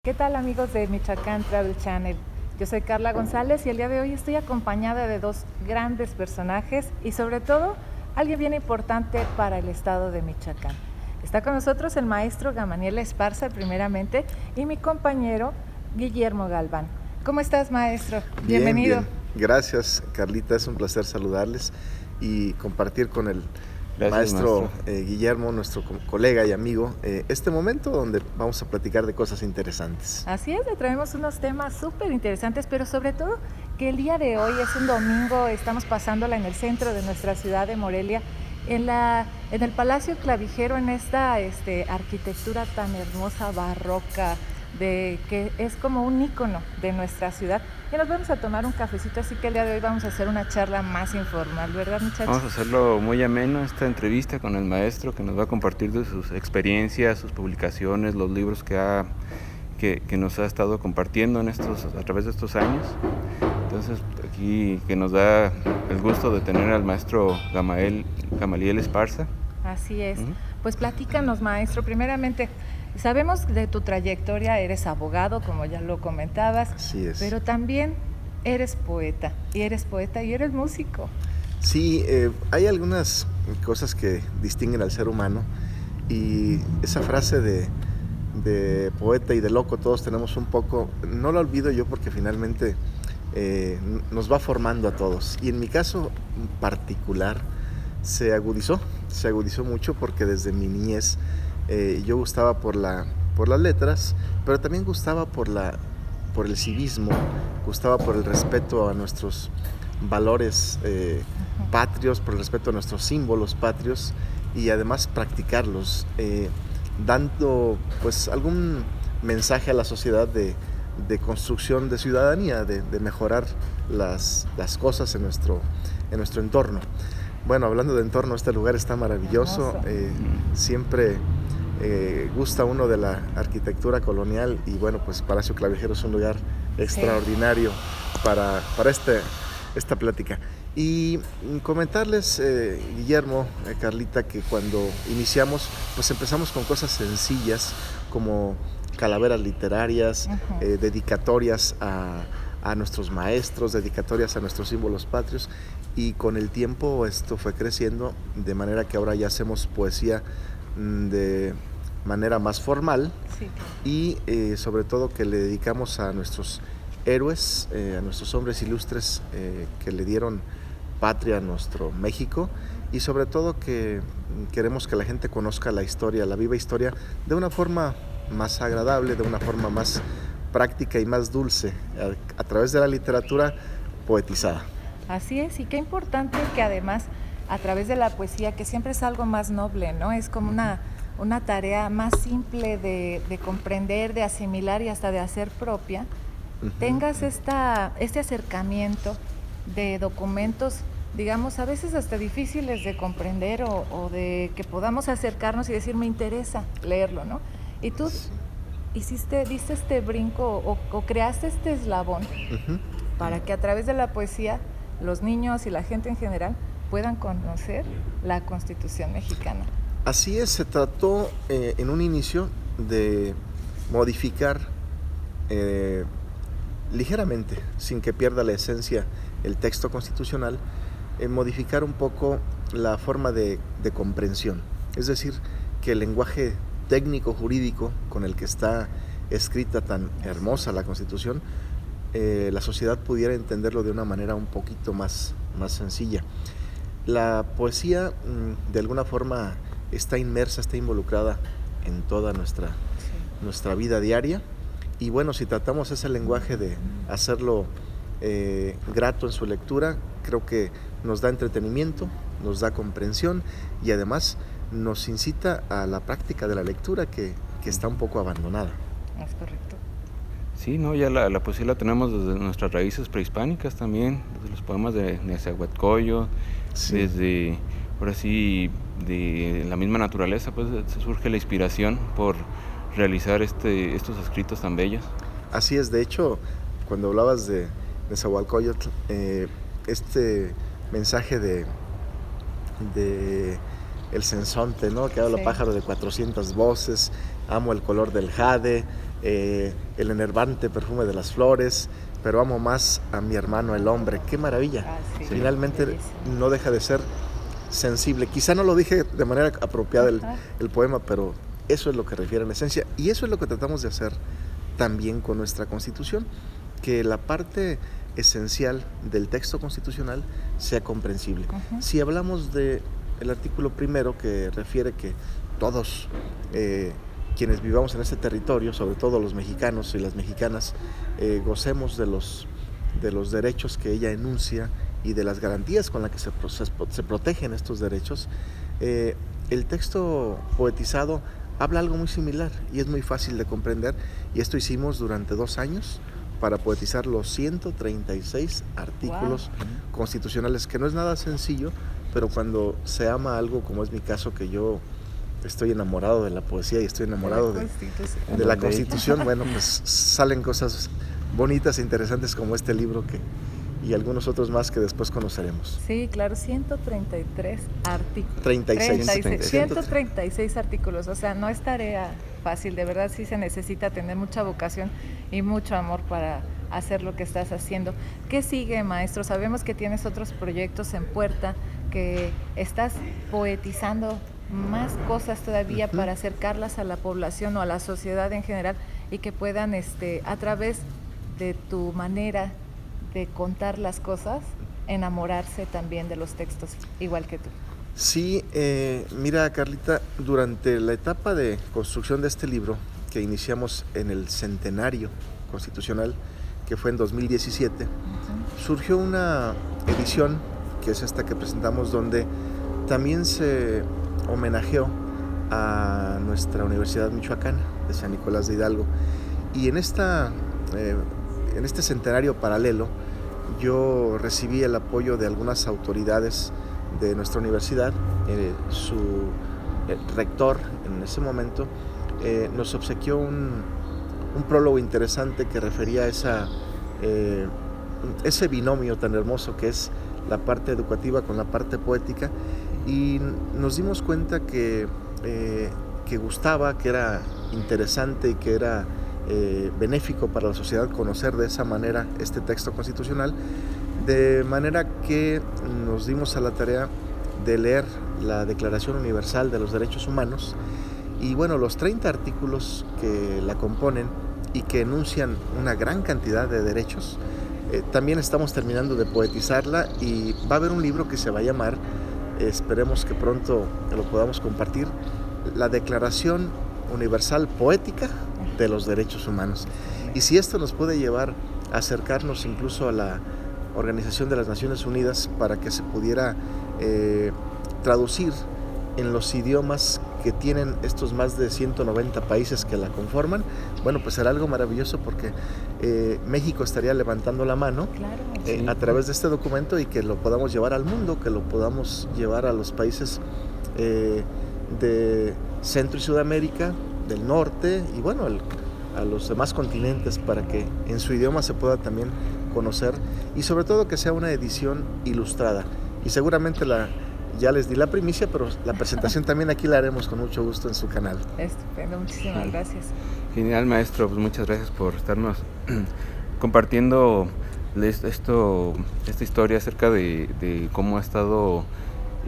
¿Qué tal, amigos de Michoacán Travel Channel? Yo soy Carla González y el día de hoy estoy acompañada de dos grandes personajes y sobre todo alguien bien importante para el estado de Michoacán. Está con nosotros el maestro Gamaliel Esparza primeramente y mi compañero Guillermo Galván. ¿Cómo estás, maestro? Bien, Bienvenido. bien. Gracias, Carlita. Es un placer saludarles y compartir con el Gracias, maestro maestro. Guillermo, nuestro colega y amigo, este momento donde vamos a platicar de cosas interesantes. Así es, le traemos unos temas súper interesantes, pero sobre todo que el día de hoy es un domingo, estamos pasándola en el centro de nuestra ciudad de Morelia, en el Palacio Clavijero, en esta arquitectura tan hermosa, barroca, que es como un ícono de nuestra ciudad. Y nos vamos a tomar un cafecito, así que el día de hoy vamos a hacer una charla más informal, ¿verdad, muchachos? Vamos a hacerlo muy ameno, esta entrevista con el maestro que nos va a compartir de sus experiencias, sus publicaciones, los libros que nos ha estado compartiendo a través de estos años. Entonces, aquí que nos da el gusto de tener al maestro Gamaliel Esparza. Así es. Uh-huh. Pues platícanos, maestro. Primeramente, sabemos de tu trayectoria, eres abogado, como ya lo comentabas. Así es. Pero también eres poeta, y eres músico. Sí, hay algunas cosas que distinguen al ser humano y esa frase de poeta y de loco, todos tenemos un poco, no la olvido yo porque finalmente nos va formando a todos. Y en mi caso particular se agudizó mucho porque desde mi niñez yo gustaba por las letras, pero también gustaba por el civismo, gustaba por el respeto a nuestros valores patrios, por el respeto a nuestros símbolos patrios y además practicarlos, dando pues algún mensaje a la sociedad de construcción de ciudadanía, de mejorar las cosas en nuestro entorno. Bueno, hablando de entorno, este lugar está maravilloso, siempre gusta uno de la arquitectura colonial y bueno, pues Palacio Clavijero es un lugar extraordinario para esta plática. Y comentarles, Guillermo, Carlita, que cuando iniciamos, pues empezamos con cosas sencillas como calaveras literarias, dedicatorias a nuestros maestros, dedicatorias a nuestros símbolos patrios, y con el tiempo esto fue creciendo de manera que ahora ya hacemos poesía de manera más formal, sí, y sobre todo que le dedicamos a nuestros héroes, a nuestros hombres ilustres que le dieron patria a nuestro México, y sobre todo que queremos que la gente conozca la historia, la viva historia, de una forma más agradable, de una forma más práctica y más dulce, a través de la literatura poetizada. Así es, y qué importante que además a través de la poesía, que siempre es algo más noble, ¿no? Es como una tarea más simple de comprender, de asimilar y hasta de hacer propia, tengas este acercamiento de documentos, digamos, a veces hasta difíciles de comprender o de que podamos acercarnos y decir, me interesa leerlo, ¿no? Y tú diste este brinco o creaste este eslabón para que a través de la poesía los niños y la gente en general puedan conocer la Constitución mexicana. Así es, se trató en un inicio de modificar ligeramente, sin que pierda la esencia el texto constitucional, modificar un poco la forma de comprensión. Es decir, que el lenguaje técnico jurídico con el que está escrita tan hermosa la Constitución, la sociedad pudiera entenderlo de una manera un poquito más sencilla. La poesía de alguna forma está inmersa, está involucrada en toda nuestra vida diaria, y bueno, si tratamos ese lenguaje de hacerlo grato en su lectura, creo que nos da entretenimiento, nos da comprensión y además nos incita a la práctica de la lectura que está un poco abandonada. Es correcto. Sí, no, ya la poesía la tenemos desde nuestras raíces prehispánicas también, desde los poemas de Nezahualcóyotl, desde, ahora sí, de la misma naturaleza, pues se surge la inspiración por realizar estos escritos tan bellos. Así es, de hecho, cuando hablabas de Nezahualcóyotl, este mensaje de el sensonte, ¿no? Que habla Sí. pájaro de 400 voces, amo el color del jade, el enervante perfume de las flores, pero amo más a mi hermano el hombre. ¡Qué maravilla! Ah, sí, Finalmente bellísimo. no deja de ser sensible. Quizá no lo dije de manera apropiada Ajá. el poema, pero eso es lo que refiere en esencia, y eso es lo que tratamos de hacer también con nuestra Constitución, que la parte esencial del texto constitucional sea comprensible. Ujú. Si hablamos del artículo primero, que refiere que todos quienes vivamos en este territorio, sobre todo los mexicanos y las mexicanas, gocemos de los derechos que ella enuncia y de las garantías con las que se protegen estos derechos, el texto poetizado habla algo muy similar y es muy fácil de comprender, y esto hicimos durante 2 años para poetizar los 136 artículos constitucionales, que no es nada sencillo, pero cuando se ama algo, como es mi caso, que yo estoy enamorado de la poesía y estoy enamorado de la Constitución, bueno, pues salen cosas bonitas e interesantes como este libro y algunos otros más que después conoceremos. Sí, claro, 133 artículos. 36. 136 artículos, o sea, no es tarea fácil, de verdad sí se necesita tener mucha vocación y mucho amor para hacer lo que estás haciendo. ¿Qué sigue, maestro? Sabemos que tienes otros proyectos en puerta, que estás poetizando más cosas todavía para acercarlas a la población o a la sociedad en general, y que puedan, a través de tu manera de contar las cosas, enamorarse también de los textos, igual que tú. Sí, mira, Carlita, durante la etapa de construcción de este libro, que iniciamos en el centenario constitucional, que fue en 2017, surgió una edición, que es esta que presentamos, donde también se homenajeó a nuestra Universidad Michoacana de San Nicolás de Hidalgo. Y en este centenario paralelo, yo recibí el apoyo de algunas autoridades de nuestra universidad. Su rector en ese momento nos obsequió un prólogo interesante que refería a ese binomio tan hermoso que es la parte educativa con la parte poética, y nos dimos cuenta que gustaba, que era interesante y que era benéfico para la sociedad conocer de esa manera este texto constitucional, de manera que nos dimos a la tarea de leer la Declaración Universal de los Derechos Humanos, y bueno, los 30 artículos que la componen y que enuncian una gran cantidad de derechos. También estamos terminando de poetizarla, y va a haber un libro que se va a llamar, esperemos que pronto lo podamos compartir, la Declaración Universal Poética de los Derechos Humanos. Y si esto nos puede llevar a acercarnos incluso a la Organización de las Naciones Unidas para que se pudiera traducir en los idiomas que tienen estos más de 190 países que la conforman, bueno, pues será algo maravilloso, porque México estaría levantando la mano, Claro. a través de este documento, y que lo podamos llevar al mundo, que lo podamos llevar a los países de Centro y Sudamérica, del norte, y bueno, a los demás continentes, para que en su idioma se pueda también conocer, y sobre todo que sea una edición ilustrada. Y seguramente ya les di la primicia, pero la presentación también aquí la haremos con mucho gusto en su canal. Estupendo, muchísimas gracias. Genial, maestro, pues muchas gracias por estarnos compartiendo esta historia acerca de cómo ha estado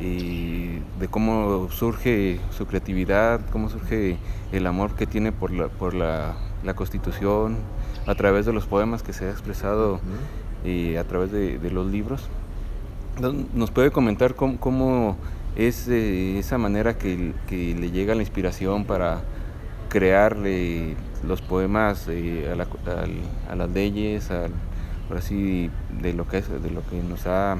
y de cómo surge su creatividad, cómo surge el amor que tiene por la Constitución, a través de los poemas que se ha expresado y a través de los libros. ¿Nos puede comentar cómo es esa manera que le llega la inspiración para crear los poemas a las leyes, ahora sí, de lo que nos ha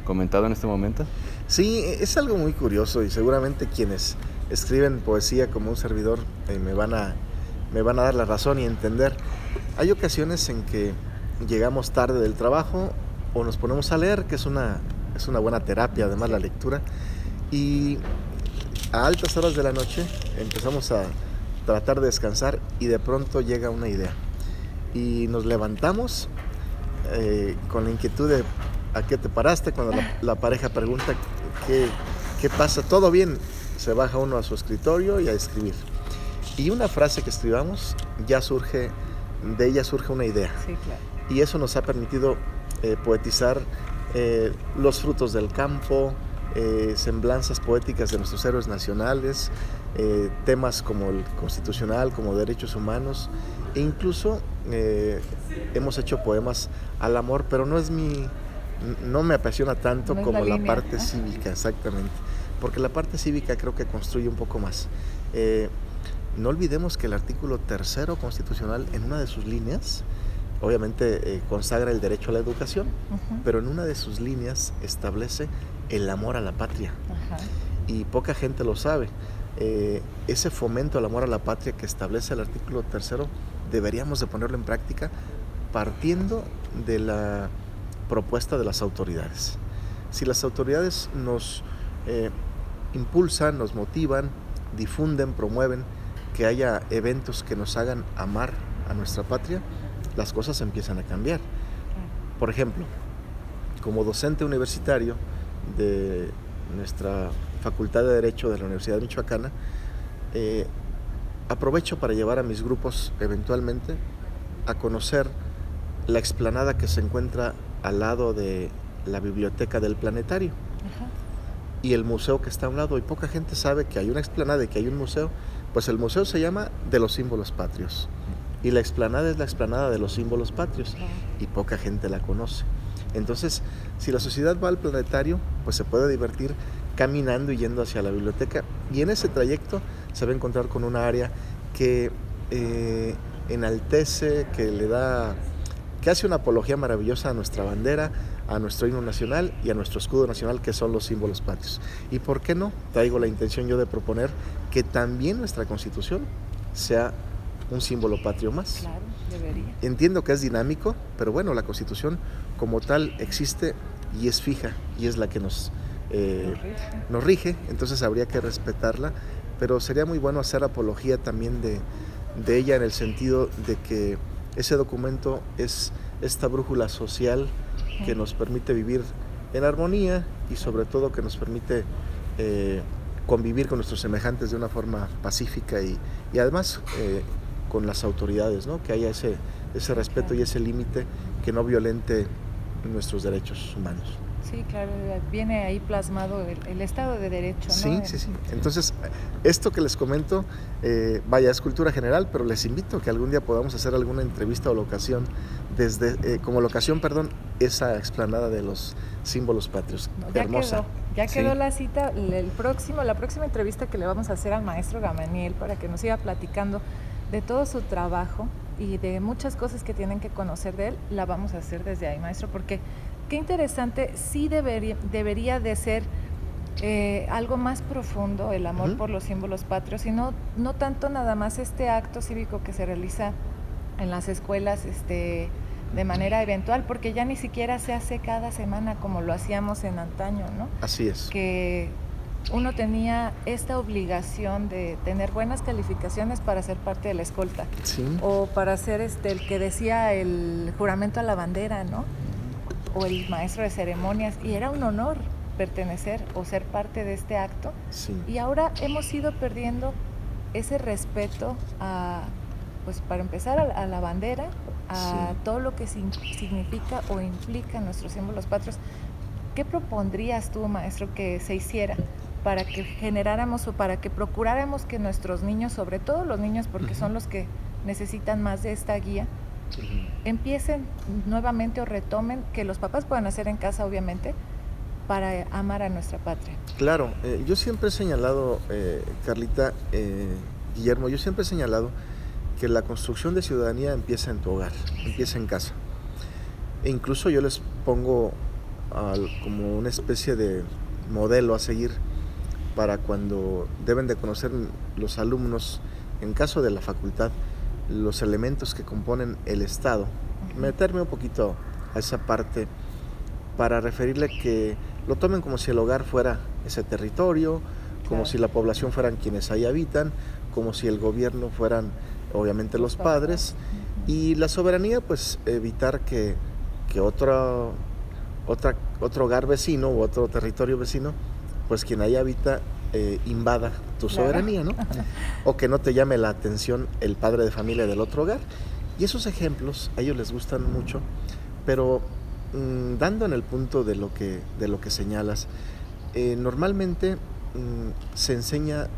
comentado en este momento? Sí, es algo muy curioso, y seguramente quienes escriben poesía como un servidor me van a dar la razón y entender. Hay ocasiones en que llegamos tarde del trabajo o nos ponemos a leer, que es una buena terapia, además, la lectura, y a altas horas de la noche empezamos a tratar de descansar, y de pronto llega una idea y nos levantamos con la inquietud de ¿a qué te paraste? Cuando la pareja pregunta ¿Qué pasa? Todo bien, se baja uno a su escritorio y a escribir. Y una frase que escribamos, de ella surge una idea. Sí, claro. Y eso nos ha permitido poetizar los frutos del campo, semblanzas poéticas de nuestros héroes nacionales, temas como el constitucional, como derechos humanos, e incluso hemos hecho poemas al amor, pero no me apasiona tanto no como la línea, parte ¿no? cívica, exactamente, porque la parte cívica creo que construye un poco más. No olvidemos que el artículo 3º constitucional, en una de sus líneas, obviamente consagra el derecho a la educación, pero en una de sus líneas establece el amor a la patria. Ajá. Y poca gente lo sabe. Ese fomento al amor a la patria que establece el artículo 3º, deberíamos de ponerlo en práctica partiendo de la propuesta de las autoridades. Si las autoridades nos impulsan, nos motivan, difunden, promueven que haya eventos que nos hagan amar a nuestra patria, las cosas empiezan a cambiar. Por ejemplo, como docente universitario de nuestra Facultad de Derecho de la Universidad Michoacana, aprovecho para llevar a mis grupos eventualmente a conocer la explanada que se encuentra al lado de la biblioteca del planetario. Ajá. Y el museo que está a un lado, y poca gente sabe que hay una explanada y que hay un museo. Pues el museo se llama de los símbolos patrios y la explanada es la explanada de los símbolos patrios, y poca gente la conoce. Entonces, si la sociedad va al planetario, pues se puede divertir caminando y yendo hacia la biblioteca, y en ese trayecto se va a encontrar con una área que enaltece, que hace una apología maravillosa a nuestra bandera, a nuestro himno nacional y a nuestro escudo nacional, que son los símbolos patrios. ¿Y por qué no? Traigo la intención yo de proponer que también nuestra Constitución sea un símbolo patrio más. Claro, debería. Entiendo que es dinámico, pero bueno, la Constitución como tal existe y es fija, y es la que nos rige, entonces habría que respetarla, pero sería muy bueno hacer apología también de ella, en el sentido de que ese documento es esta brújula social que nos permite vivir en armonía y sobre todo que nos permite convivir con nuestros semejantes de una forma pacífica y además con las autoridades, ¿no? Que haya ese respeto y ese límite que no violente nuestros derechos humanos. Sí, claro, viene ahí plasmado el Estado de Derecho, ¿no? Sí. Entonces, esto que les comento, es cultura general, pero les invito a que algún día podamos hacer alguna entrevista o locación, como locación, esa explanada de los símbolos patrios. No, hermosa. Ya quedó la cita, la próxima entrevista que le vamos a hacer al maestro Gamaniel para que nos siga platicando de todo su trabajo y de muchas cosas que tienen que conocer de él, la vamos a hacer desde ahí, maestro, porque qué interesante, sí debería de ser algo más profundo el amor por los símbolos patrios, y no tanto nada más este acto cívico que se realiza en las escuelas de manera eventual, porque ya ni siquiera se hace cada semana como lo hacíamos en antaño, ¿no? Así es. Que uno tenía esta obligación de tener buenas calificaciones para ser parte de la escolta, sí, o para ser el que decía el juramento a la bandera, ¿no? O el maestro de ceremonias, y era un honor pertenecer o ser parte de este acto. Sí. Y ahora hemos ido perdiendo ese respeto pues para empezar a la bandera, a todo lo que significa o implica nuestros símbolos patrios. ¿Qué propondrías tú, maestro, que se hiciera para que generáramos o para que procuráramos que nuestros niños, sobre todo los niños, porque son los que necesitan más de esta guía, empiecen nuevamente o retomen, que los papás puedan hacer en casa, obviamente, para amar a nuestra patria? Claro, yo siempre he señalado, Carlita, Guillermo, yo siempre he señalado que la construcción de ciudadanía empieza en tu hogar, empieza en casa. E incluso yo les pongo como una especie de modelo a seguir para cuando deben de conocer los alumnos, en caso de la facultad, los elementos que componen el Estado. Meterme un poquito a esa parte para referirle que lo tomen como si el hogar fuera ese territorio, como si la población fueran quienes ahí habitan, como si el gobierno fueran obviamente los padres, y la soberanía, pues evitar que otro hogar vecino u otro territorio vecino pues quien ahí habita invada tu soberanía, ¿no? O que no te llame la atención el padre de familia del otro hogar. Y esos ejemplos a ellos les gustan mucho, pero dando en el punto de lo que señalas, normalmente se enseña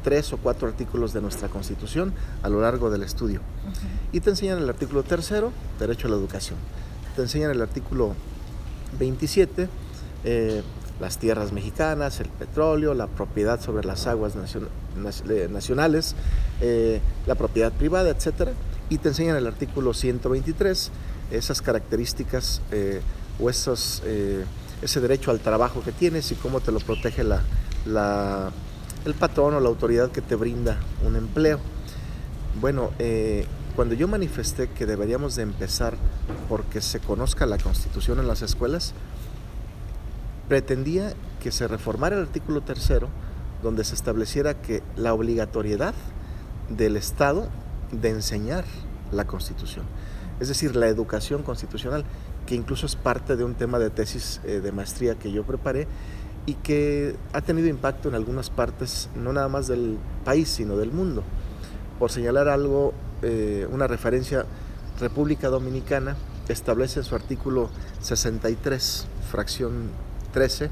3 o 4 artículos de nuestra Constitución a lo largo del estudio. Y te enseñan el artículo 3º, derecho a la educación. Te enseñan el artículo 27, las tierras mexicanas, el petróleo, la propiedad sobre las aguas nacionales, la propiedad privada, etcétera. Y te enseñan el artículo 123, esas características o ese derecho al trabajo que tienes y cómo te lo protege el patrón o la autoridad que te brinda un empleo. Bueno, cuando yo manifesté que deberíamos de empezar porque se conozca la Constitución en las escuelas, pretendía que se reformara el artículo 3º, donde se estableciera que la obligatoriedad del Estado de enseñar la Constitución, es decir, la educación constitucional, que incluso es parte de un tema de tesis de maestría que yo preparé y que ha tenido impacto en algunas partes, no nada más del país, sino del mundo. Por señalar algo, una referencia, República Dominicana establece en su artículo 63, fracción 13,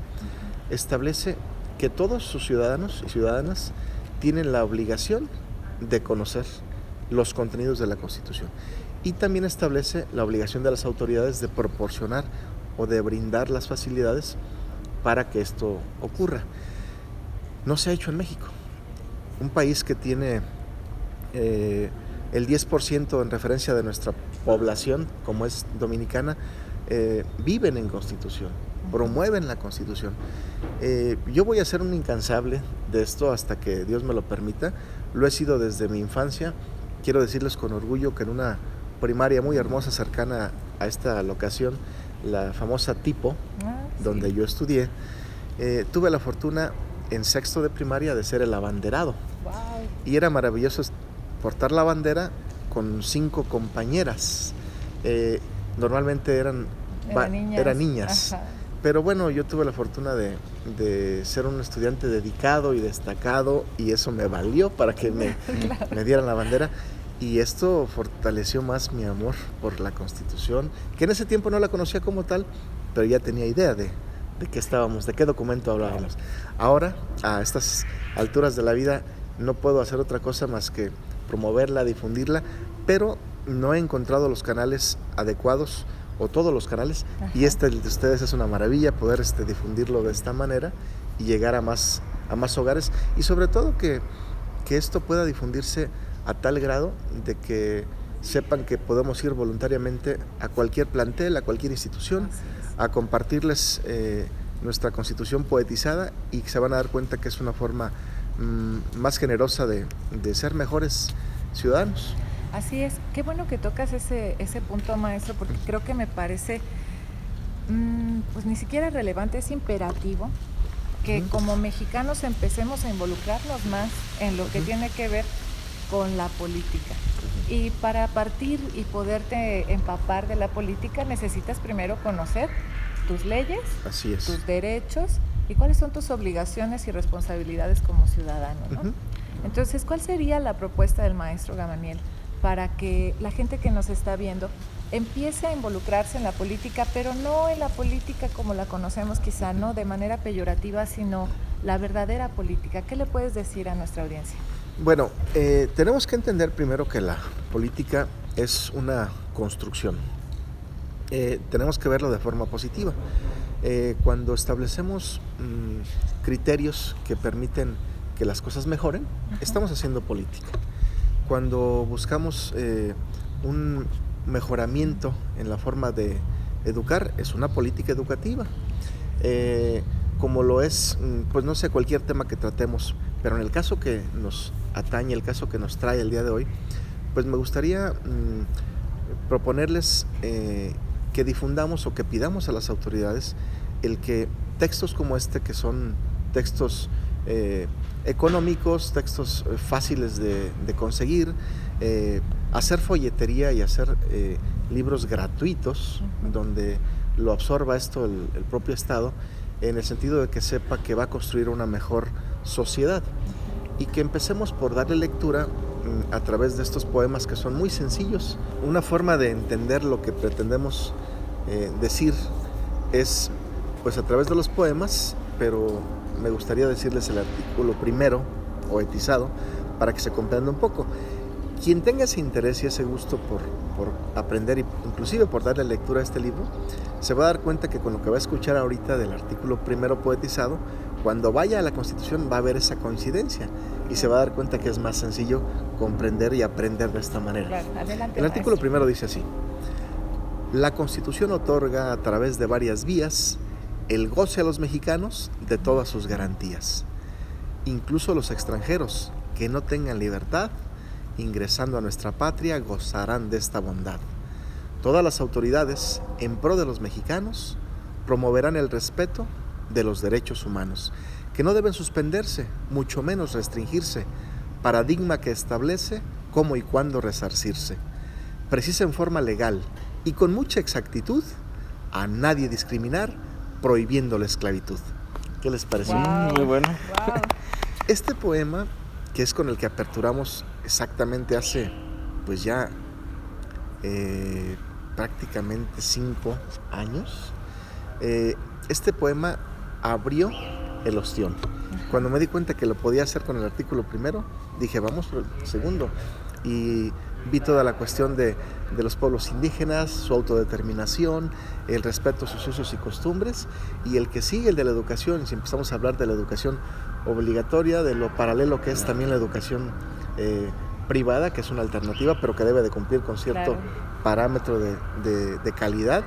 establece que todos sus ciudadanos y ciudadanas tienen la obligación de conocer los contenidos de la Constitución. Y también establece la obligación de las autoridades de proporcionar o de brindar las facilidades para que esto ocurra. No se ha hecho en México. Un país que tiene el 10% en referencia de nuestra población, como es dominicana, viven en Constitución, promueven la Constitución. Yo voy a ser un incansable de esto hasta que Dios me lo permita. Lo he sido desde mi infancia. Quiero decirles con orgullo que en una primaria muy hermosa cercana a esta locación, la famosa Tipo, donde yo estudié, tuve la fortuna en 6º de primaria de ser el abanderado. Wow. Y era maravilloso portar la bandera con 5 compañeras. Normalmente eran niñas. Pero bueno, yo tuve la fortuna de ser un estudiante dedicado y destacado, y eso me valió para que me dieran la bandera. Y esto fortaleció más mi amor por la Constitución, que en ese tiempo no la conocía como tal, pero ya tenía idea de qué estábamos, de qué documento hablábamos. Ahora, a estas alturas de la vida, no puedo hacer otra cosa más que promoverla, difundirla, pero no he encontrado los canales adecuados, o todos los canales. Ajá. Y este de ustedes es una maravilla poder difundirlo de esta manera y llegar a más hogares, y sobre todo que esto pueda difundirse a tal grado de que sepan que podemos ir voluntariamente a cualquier plantel, a cualquier institución, a compartirles nuestra Constitución poetizada, y se van a dar cuenta que es una forma más generosa de ser mejores ciudadanos. Así es, qué bueno que tocas ese punto, maestro, porque creo que me parece pues ni siquiera relevante, es imperativo que como mexicanos empecemos a involucrarnos más en lo que tiene que ver con la política. Y para partir y poderte empapar de la política necesitas primero conocer tus leyes, así es, tus derechos y cuáles son tus obligaciones y responsabilidades como ciudadano, ¿no? Entonces, ¿cuál sería la propuesta del maestro Gamaniel para que la gente que nos está viendo empiece a involucrarse en la política, pero no en la política como la conocemos quizá, no de manera peyorativa, sino la verdadera política? ¿Qué le puedes decir a nuestra audiencia? Bueno, tenemos que entender primero que la política es una construcción. Tenemos que verlo de forma positiva. Cuando establecemos criterios que permiten que las cosas mejoren, estamos haciendo política. Cuando buscamos un mejoramiento en la forma de educar, es una política educativa. Como lo es, pues no sé, cualquier tema que tratemos, pero en el caso que nos atañe, el caso que nos trae el día de hoy, pues me gustaría proponerles que difundamos o que pidamos a las autoridades el que textos como este, que son textos económicos, textos fáciles de conseguir, hacer folletería y hacer libros gratuitos donde lo absorba esto el propio Estado, en el sentido de que sepa que va a construir una mejor sociedad y que empecemos por darle lectura a través de estos poemas que son muy sencillos. Una forma de entender lo que pretendemos decir es pues a través de los poemas, pero me gustaría decirles el artículo primero, poetizado, para que se comprenda un poco. Quien tenga ese interés y ese gusto por aprender, inclusive por darle lectura a este libro, se va a dar cuenta que con lo que va a escuchar ahorita del artículo primero poetizado, cuando vaya a la Constitución va a haber esa coincidencia y se va a dar cuenta que es más sencillo comprender y aprender de esta manera. Claro, adelante, el artículo maestro. primero dice así: la Constitución otorga a través de varias vías el goce a los mexicanos de todas sus garantías. Incluso los extranjeros que no tengan libertad, ingresando a nuestra patria, gozarán de esta bondad. Todas las autoridades en pro de los mexicanos promoverán el respeto de los derechos humanos, que no deben suspenderse, mucho menos restringirse, paradigma que establece cómo y cuándo resarcirse. Precisa en forma legal y con mucha exactitud a nadie discriminar, prohibiendo la esclavitud. ¿Qué les pareció? Wow. Muy bueno. Wow. Este poema, que es con el que aperturamos exactamente hace, pues ya prácticamente 5 años, este poema abrió el ostión. Cuando me di cuenta que lo podía hacer con el artículo primero, dije, vamos por el segundo. Y vi toda la cuestión de los pueblos indígenas, su autodeterminación, el respeto a sus usos y costumbres, y el que sigue, el de la educación. Si empezamos a hablar de la educación obligatoria, de lo paralelo que es también la educación privada, que es una alternativa, pero que debe de cumplir con cierto parámetro de calidad.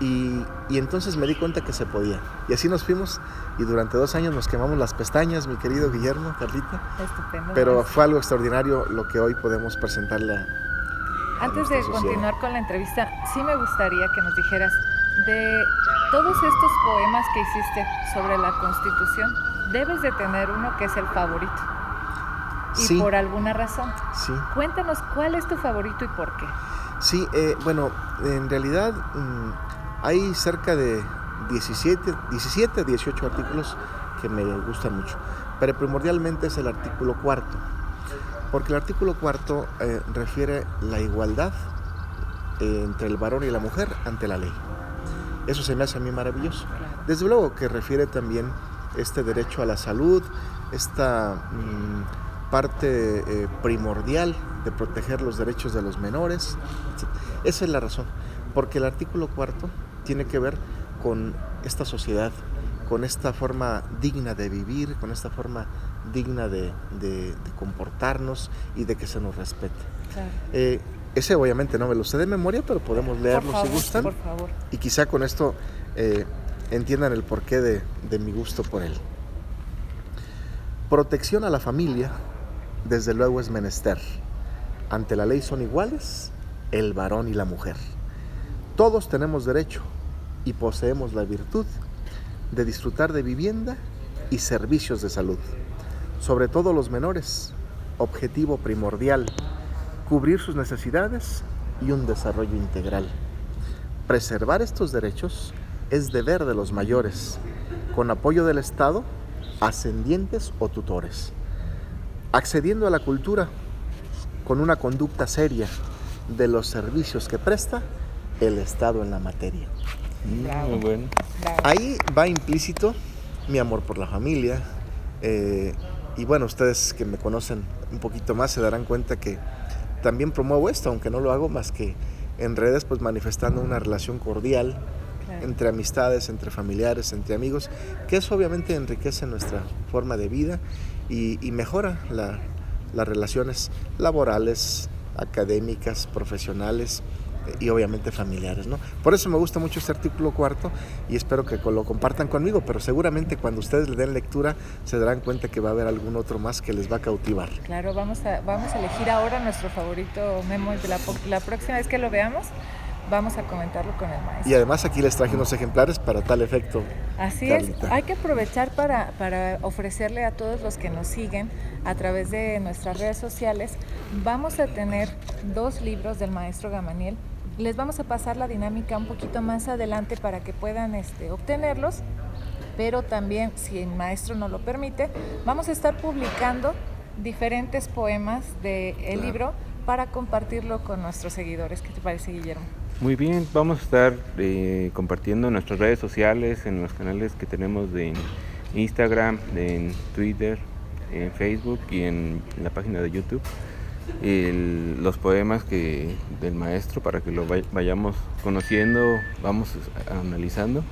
Y entonces me di cuenta que se podía. Y así nos fuimos, y durante 2 años nos quemamos las pestañas, mi querido Guillermo, Carlita. Estupendo. Pero fue algo extraordinario lo que hoy podemos presentarle a Antes de nuestra sociedad. continuar con la entrevista, sí me gustaría que nos dijeras, de todos estos poemas que hiciste sobre la Constitución, debes de tener uno que es el favorito. Y Sí. por alguna razón. Sí, Cuéntanos cuál es tu favorito y por qué. sí, bueno, en realidad hay cerca de 17, 18 artículos que me gustan mucho, pero primordialmente es el artículo 4, porque el artículo 4 refiere la igualdad entre el varón y la mujer ante la ley. Eso se me hace a mí maravilloso. Desde luego que refiere también este derecho a la salud, esta parte primordial de proteger los derechos de los menores. Esa es la razón, porque el artículo 4 tiene que ver con esta sociedad, con esta forma digna de vivir, con esta forma digna de comportarnos y de que se nos respete. Claro. Ese obviamente no me lo sé de memoria, pero podemos leerlo si gustan. Por favor. Y quizá con esto entiendan el porqué de mi gusto por él. Protección a la familia, desde luego es menester. Ante la ley son iguales el varón y la mujer. Todos tenemos derecho y poseemos la virtud de disfrutar de vivienda y servicios de salud. Sobre todo los menores, objetivo primordial, cubrir sus necesidades y un desarrollo integral. Preservar estos derechos es deber de los mayores, con apoyo del Estado, ascendientes o tutores. Accediendo a la cultura con una conducta seria de los servicios que presta el Estado en la materia. Bravo. Muy bueno. Bravo. Ahí va implícito mi amor por la familia, y bueno, ustedes que me conocen un poquito más se darán cuenta que también promuevo esto, aunque no lo hago más que en redes, pues manifestando una relación cordial, Claro. entre amistades, entre familiares, entre amigos, que eso obviamente enriquece nuestra forma de vida y mejora las relaciones laborales, académicas, profesionales y obviamente familiares, ¿no? Por eso me gusta mucho este artículo 4 y espero que lo compartan conmigo, pero seguramente cuando ustedes le den lectura se darán cuenta que va a haber algún otro más que les va a cautivar. Claro, vamos a elegir ahora nuestro favorito, Memo, de la próxima vez que lo veamos, vamos a comentarlo con el maestro. Y además aquí les traje unos ejemplares para tal efecto. Así Carlita. es, hay que aprovechar para ofrecerle a todos los que nos siguen a través de nuestras redes sociales. Vamos a tener 2 libros del maestro Gamaniel. Les vamos a pasar la dinámica un poquito más adelante para que puedan obtenerlos. pero también, si el maestro nos lo permite, vamos a estar publicando diferentes poemas del libro para compartirlo con nuestros seguidores. ¿Qué te parece, Guillermo? Muy bien, vamos a estar compartiendo en nuestras redes sociales, en los canales que tenemos de Instagram, en Twitter, en Facebook y en la página de YouTube, los poemas del maestro, para que lo vayamos conociendo, vamos analizando.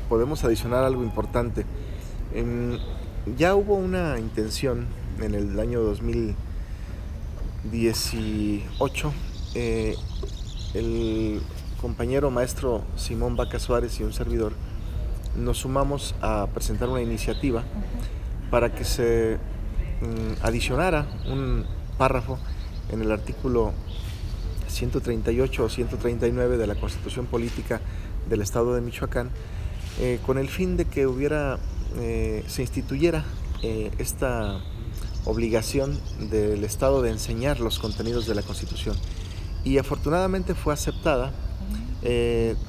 Podemos adicionar algo importante. Ya hubo una intención en el año 2018. El compañero maestro Simón Vaca Suárez y un servidor nos sumamos a presentar una iniciativa para que se adicionara un párrafo en el artículo 138 o 139 de la Constitución Política del Estado de Michoacán, con el fin de que se instituyera esta obligación del Estado de enseñar los contenidos de la Constitución. Y afortunadamente fue aceptada.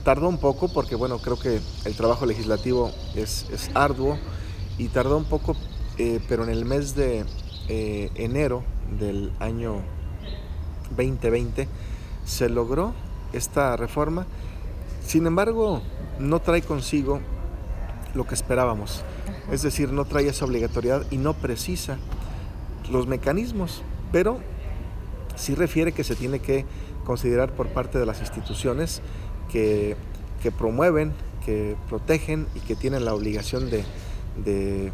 Tardó un poco porque, bueno, creo que el trabajo legislativo es arduo y tardó un poco, pero en el mes de enero del año 2020 se logró esta reforma. Sin embargo, no trae consigo lo que esperábamos, es decir, no trae esa obligatoriedad y no precisa los mecanismos, pero sí refiere que se tiene que considerar por parte de las instituciones que promueven, que protegen y que tienen la obligación de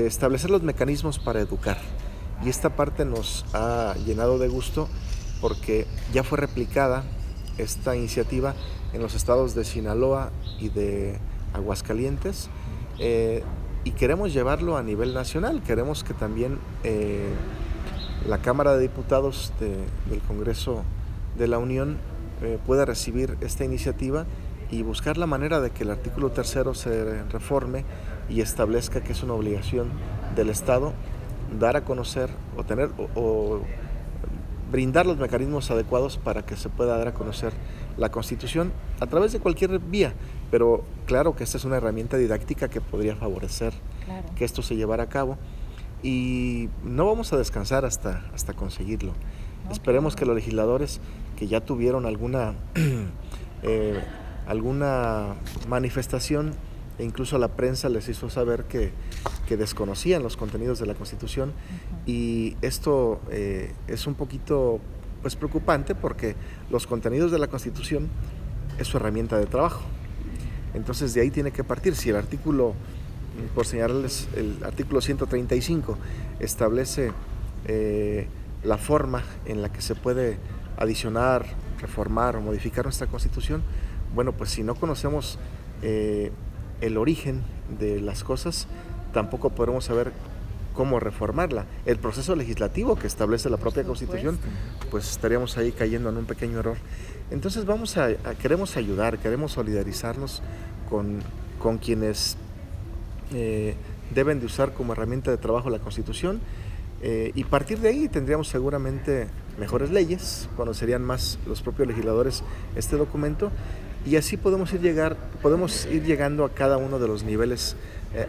establecer los mecanismos para educar. Y esta parte nos ha llenado de gusto porque ya fue replicada esta iniciativa en los estados de Sinaloa y de Aguascalientes, y queremos llevarlo a nivel nacional. Queremos que también la Cámara de Diputados del Congreso de la Unión pueda recibir esta iniciativa y buscar la manera de que el artículo 3 se reforme y establezca que es una obligación del Estado dar a conocer o brindar los mecanismos adecuados para que se pueda dar a conocer la Constitución a través de cualquier vía, pero claro que esta es una herramienta didáctica que podría favorecer que esto se llevara a cabo, y no vamos a descansar hasta conseguirlo. Esperemos que los legisladores que ya tuvieron alguna manifestación, e incluso la prensa les hizo saber que desconocían los contenidos de la Constitución, y esto es un poquito preocupante porque los contenidos de la Constitución es su herramienta de trabajo. Entonces de ahí tiene que partir. Si el artículo, por señalarles, el artículo 135 establece la forma en la que se puede adicionar, reformar o modificar nuestra Constitución, bueno, pues si no conocemos el origen de las cosas, tampoco podremos saber cómo reformarla. El proceso legislativo que establece la propia Constitución, pues estaríamos ahí cayendo en un pequeño error. Entonces queremos ayudar, queremos solidarizarnos con quienes deben de usar como herramienta de trabajo la Constitución, y partir de ahí tendríamos seguramente mejores leyes, conocerían más los propios legisladores este documento, y así podemos ir llegando a cada uno de los niveles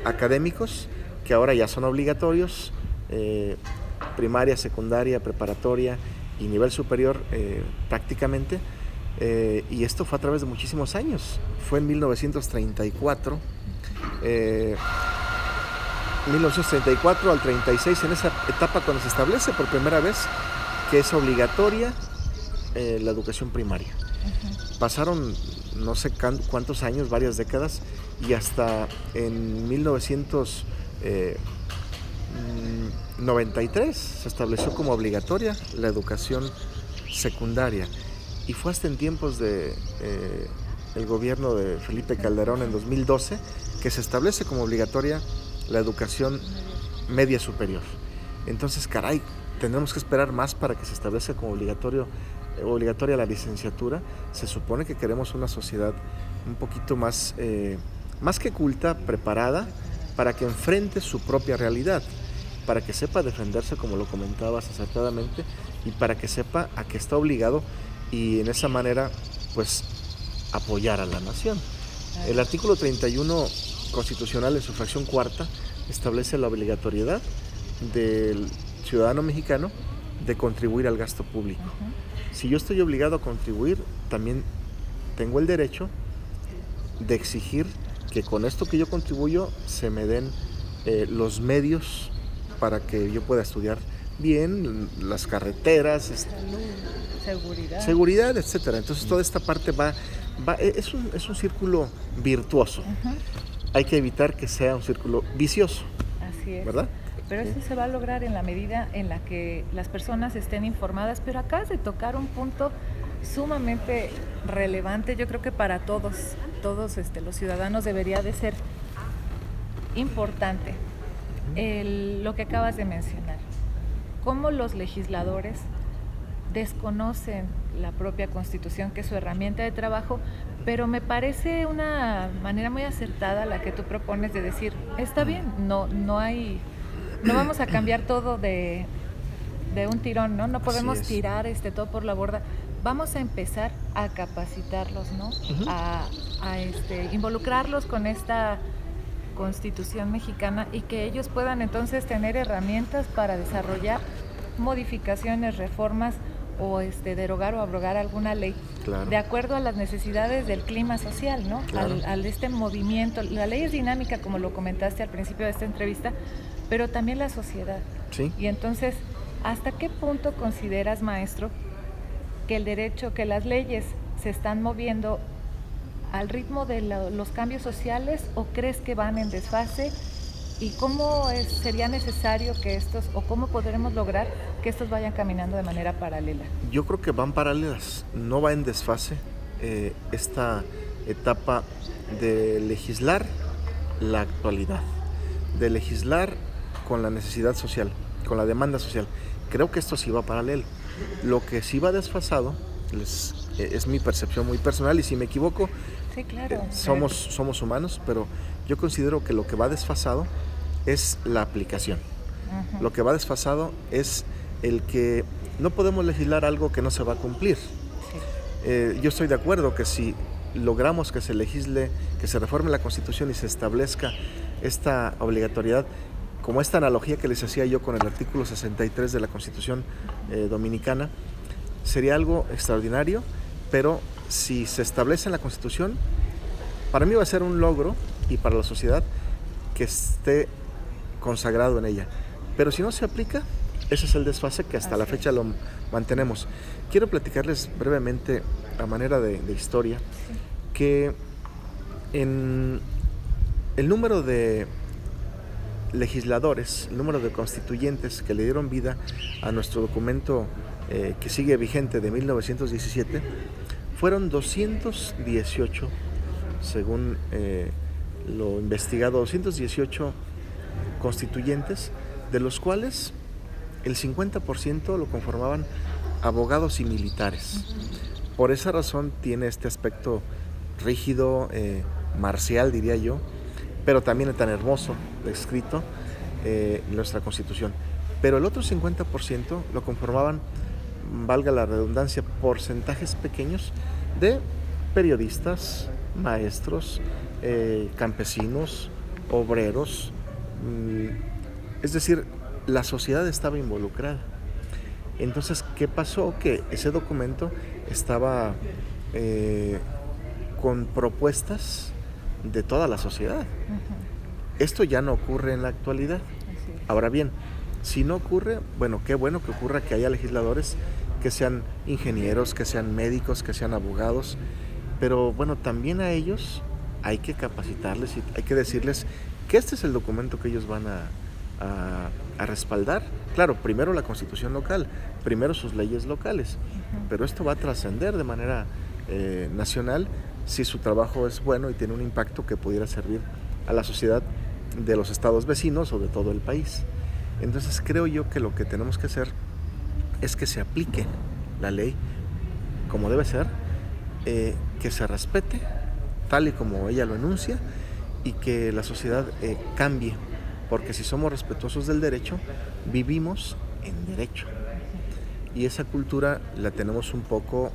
académicos que ahora ya son obligatorios, primaria, secundaria, preparatoria y nivel superior prácticamente, y esto fue a través de muchísimos años. Fue en 1934, 1934 al 36, en esa etapa cuando se establece por primera vez que es obligatoria la educación primaria. Pasaron no sé cuántos años, varias décadas, y hasta en 1993 se estableció como obligatoria la educación secundaria, y fue hasta en tiempos de el gobierno de Felipe Calderón en 2012 que se establece como obligatoria la educación media superior. Entonces, caray, tendremos que esperar más para que se establezca como obligatoria la licenciatura. Se supone que queremos una sociedad un poquito más que culta, preparada, para que enfrente su propia realidad, para que sepa defenderse, como lo comentabas acertadamente, y para que sepa a qué está obligado, y en esa manera pues apoyar a la nación. El artículo 31 constitucional en su fracción cuarta establece la obligatoriedad del ciudadano mexicano de contribuir al gasto público. Si yo estoy obligado a contribuir, también tengo el derecho de exigir que con esto que yo contribuyo se me den los medios para que yo pueda estudiar bien, las carreteras, seguridad, etcétera. Entonces toda esta parte es un círculo virtuoso. Hay que evitar que sea un círculo vicioso. Así es. ¿Verdad? Pero eso se va a lograr en la medida en la que las personas estén informadas. Pero acabas de tocar un punto sumamente relevante, yo creo que para todos los ciudadanos debería de ser importante lo que acabas de mencionar. Cómo los legisladores desconocen la propia Constitución, que es su herramienta de trabajo, pero me parece una manera muy acertada la que tú propones de decir, está bien, no vamos a cambiar todo de un tirón, ¿no? No podemos tirar todo por la borda. Vamos a empezar a capacitarlos, ¿no? A involucrarlos con esta Constitución mexicana y que ellos puedan entonces tener herramientas para desarrollar modificaciones, reformas o derogar o abrogar alguna ley, claro, de acuerdo a las necesidades del clima social, ¿no? Claro. Al movimiento. La ley es dinámica, como lo comentaste al principio de esta entrevista, pero también la sociedad. Sí. Y entonces, ¿hasta qué punto consideras, maestro, que el derecho, que las leyes se están moviendo al ritmo de los cambios sociales, o crees que van en desfase? ¿Y cómo sería necesario que o cómo podremos lograr que estos vayan caminando de manera paralela? Yo creo que van paralelas, no va en desfase esta etapa de legislar la actualidad, de legislar con la necesidad social, con la demanda social. Creo que esto sí va paralelo. Lo que sí va desfasado es mi percepción muy personal, y si me equivoco, sí, claro, somos humanos, pero yo considero que lo que va desfasado es la aplicación. Lo que va desfasado es el que no podemos legislar algo que no se va a cumplir. Sí. Yo estoy de acuerdo que si logramos que se legisle, que se reforme la Constitución y se establezca esta obligatoriedad, como esta analogía que les hacía yo con el artículo 63 de la Constitución dominicana, sería algo extraordinario, pero si se establece en la Constitución, para mí va a ser un logro, y para la sociedad, que esté consagrado en ella. Pero si no se aplica, ese es el desfase que hasta la fecha lo mantenemos. Quiero platicarles brevemente, a manera de historia, que en el número de legisladores, el número de constituyentes que le dieron vida a nuestro documento que sigue vigente de 1917, fueron 218, según lo investigado, 218 constituyentes, de los cuales el 50% lo conformaban abogados y militares. Por esa razón tiene este aspecto rígido, marcial, diría yo, pero también tan hermoso escrito nuestra Constitución. Pero el otro 50% lo conformaban, valga la redundancia, porcentajes pequeños de periodistas, maestros, campesinos, obreros. Es decir, la sociedad estaba involucrada. Entonces, ¿qué pasó? Que ese documento estaba con propuestas de toda la sociedad. Esto ya no ocurre en la actualidad. Ahora bien, si no ocurre, bueno, qué bueno que ocurra, que haya legisladores que sean ingenieros, que sean médicos, que sean abogados, pero bueno, también a ellos hay que capacitarles y hay que decirles que este es el documento que ellos van a respaldar. Claro, primero la Constitución local, primero sus leyes locales, pero esto va a trascender de manera nacional si su trabajo es bueno y tiene un impacto que pudiera servir a la sociedad de los estados vecinos o de todo el país. Entonces creo yo que lo que tenemos que hacer es que se aplique la ley como debe ser, que se respete tal y como ella lo enuncia, y que la sociedad cambie, porque si somos respetuosos del derecho, vivimos en derecho. Y esa cultura la tenemos un poco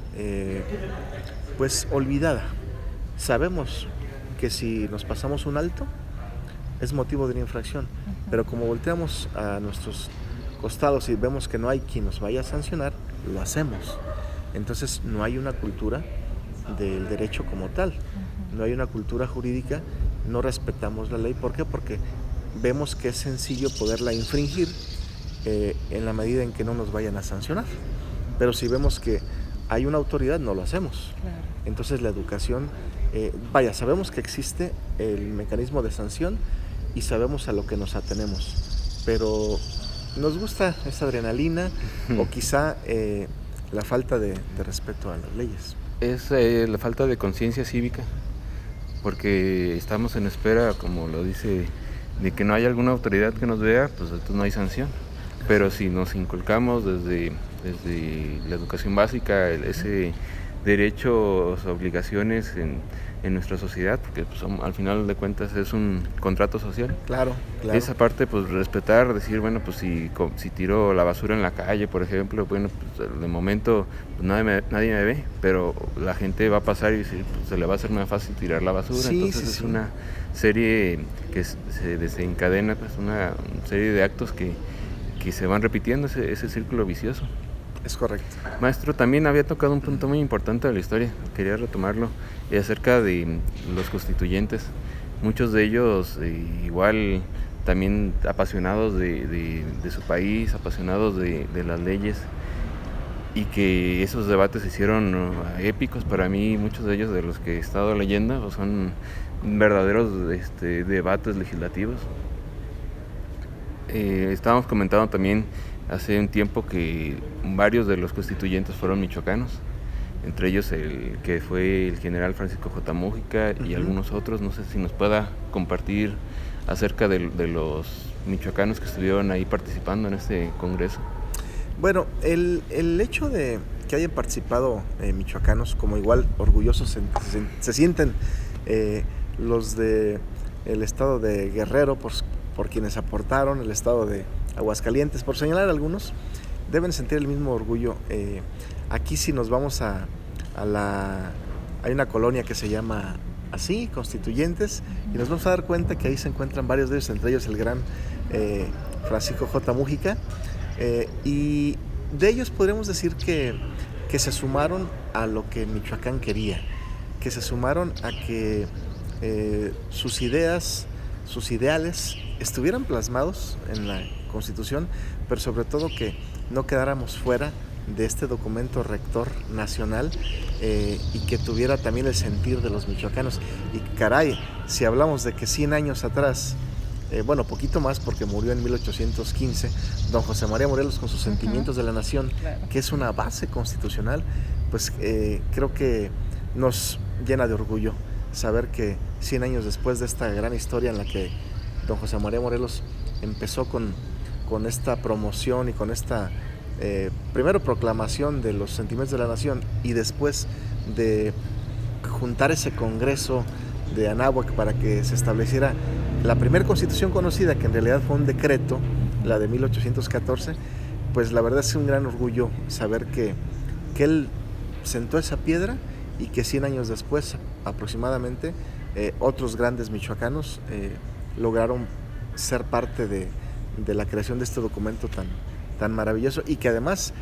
pues olvidada. Sabemos que si nos pasamos un alto, es motivo de una infracción. Pero como volteamos a nuestros costados y vemos que no hay quien nos vaya a sancionar, lo hacemos. Entonces no hay una cultura del derecho como tal, no hay una cultura jurídica, no respetamos la ley. ¿Por qué? Porque vemos que es sencillo poderla infringir en la medida en que no nos vayan a sancionar. Pero si vemos que hay una autoridad, no lo hacemos. Claro. Entonces la educación, sabemos que existe el mecanismo de sanción y sabemos a lo que nos atenemos, pero nos gusta esa adrenalina o quizá la falta de respeto a las leyes. Es la falta de conciencia cívica, porque estamos en espera, como lo dice, de que no haya alguna autoridad que nos vea, pues entonces no hay sanción. Pero si nos inculcamos desde la educación básica ese derechos, obligaciones en nuestra sociedad, porque pues, al final de cuentas es un contrato social. Claro. Esa parte, pues respetar, decir, bueno, pues si tiro la basura en la calle, por ejemplo, bueno, pues de momento pues, nadie me ve, pero la gente va a pasar y pues, se le va a hacer más fácil tirar la basura. Entonces es una serie que se desencadena, pues una serie de actos que se van repitiendo, ese círculo vicioso. Es correcto. Maestro, también había tocado un punto muy importante de la historia, quería retomarlo, acerca de los constituyentes. Muchos de ellos igual también apasionados de su país, apasionados de las leyes, y que esos debates se hicieron épicos. Para mí, muchos de ellos, de los que he estado leyendo, pues son verdaderos debates legislativos. Estábamos comentando también hace un tiempo que varios de los constituyentes fueron michoacanos, entre ellos el que fue el general Francisco J. Múgica y algunos otros. No sé si nos pueda compartir acerca de los michoacanos que estuvieron ahí participando en este congreso. Bueno, el hecho de que hayan participado michoacanos, como igual orgullosos se sienten los del estado de Guerrero por quienes aportaron, el estado de Aguascalientes, por señalar algunos, deben sentir el mismo orgullo. Aquí si nos vamos hay una colonia que se llama así, Constituyentes, y nos vamos a dar cuenta que ahí se encuentran varios de ellos, entre ellos el gran Francisco J. Múgica, y de ellos podríamos decir que se sumaron a lo que Michoacán quería, que se sumaron a que sus ideas, sus ideales estuvieran plasmados en la Constitución, pero sobre todo que no quedáramos fuera de este documento rector nacional, y que tuviera también el sentir de los michoacanos. Y caray, si hablamos de que 100 años atrás, poquito más porque murió en 1815, don José María Morelos con sus sentimientos de la nación, que es una base constitucional, pues creo que nos llena de orgullo saber que 100 años después de esta gran historia en la que don José María Morelos empezó con esta promoción y con esta primero proclamación de los sentimientos de la nación, y después de juntar ese congreso de Anáhuac para que se estableciera la primera constitución conocida, que en realidad fue un decreto, la de 1814, pues la verdad es un gran orgullo saber que él sentó esa piedra y que 100 años después aproximadamente otros grandes michoacanos lograron ser parte de la creación de este documento tan maravilloso, y que además,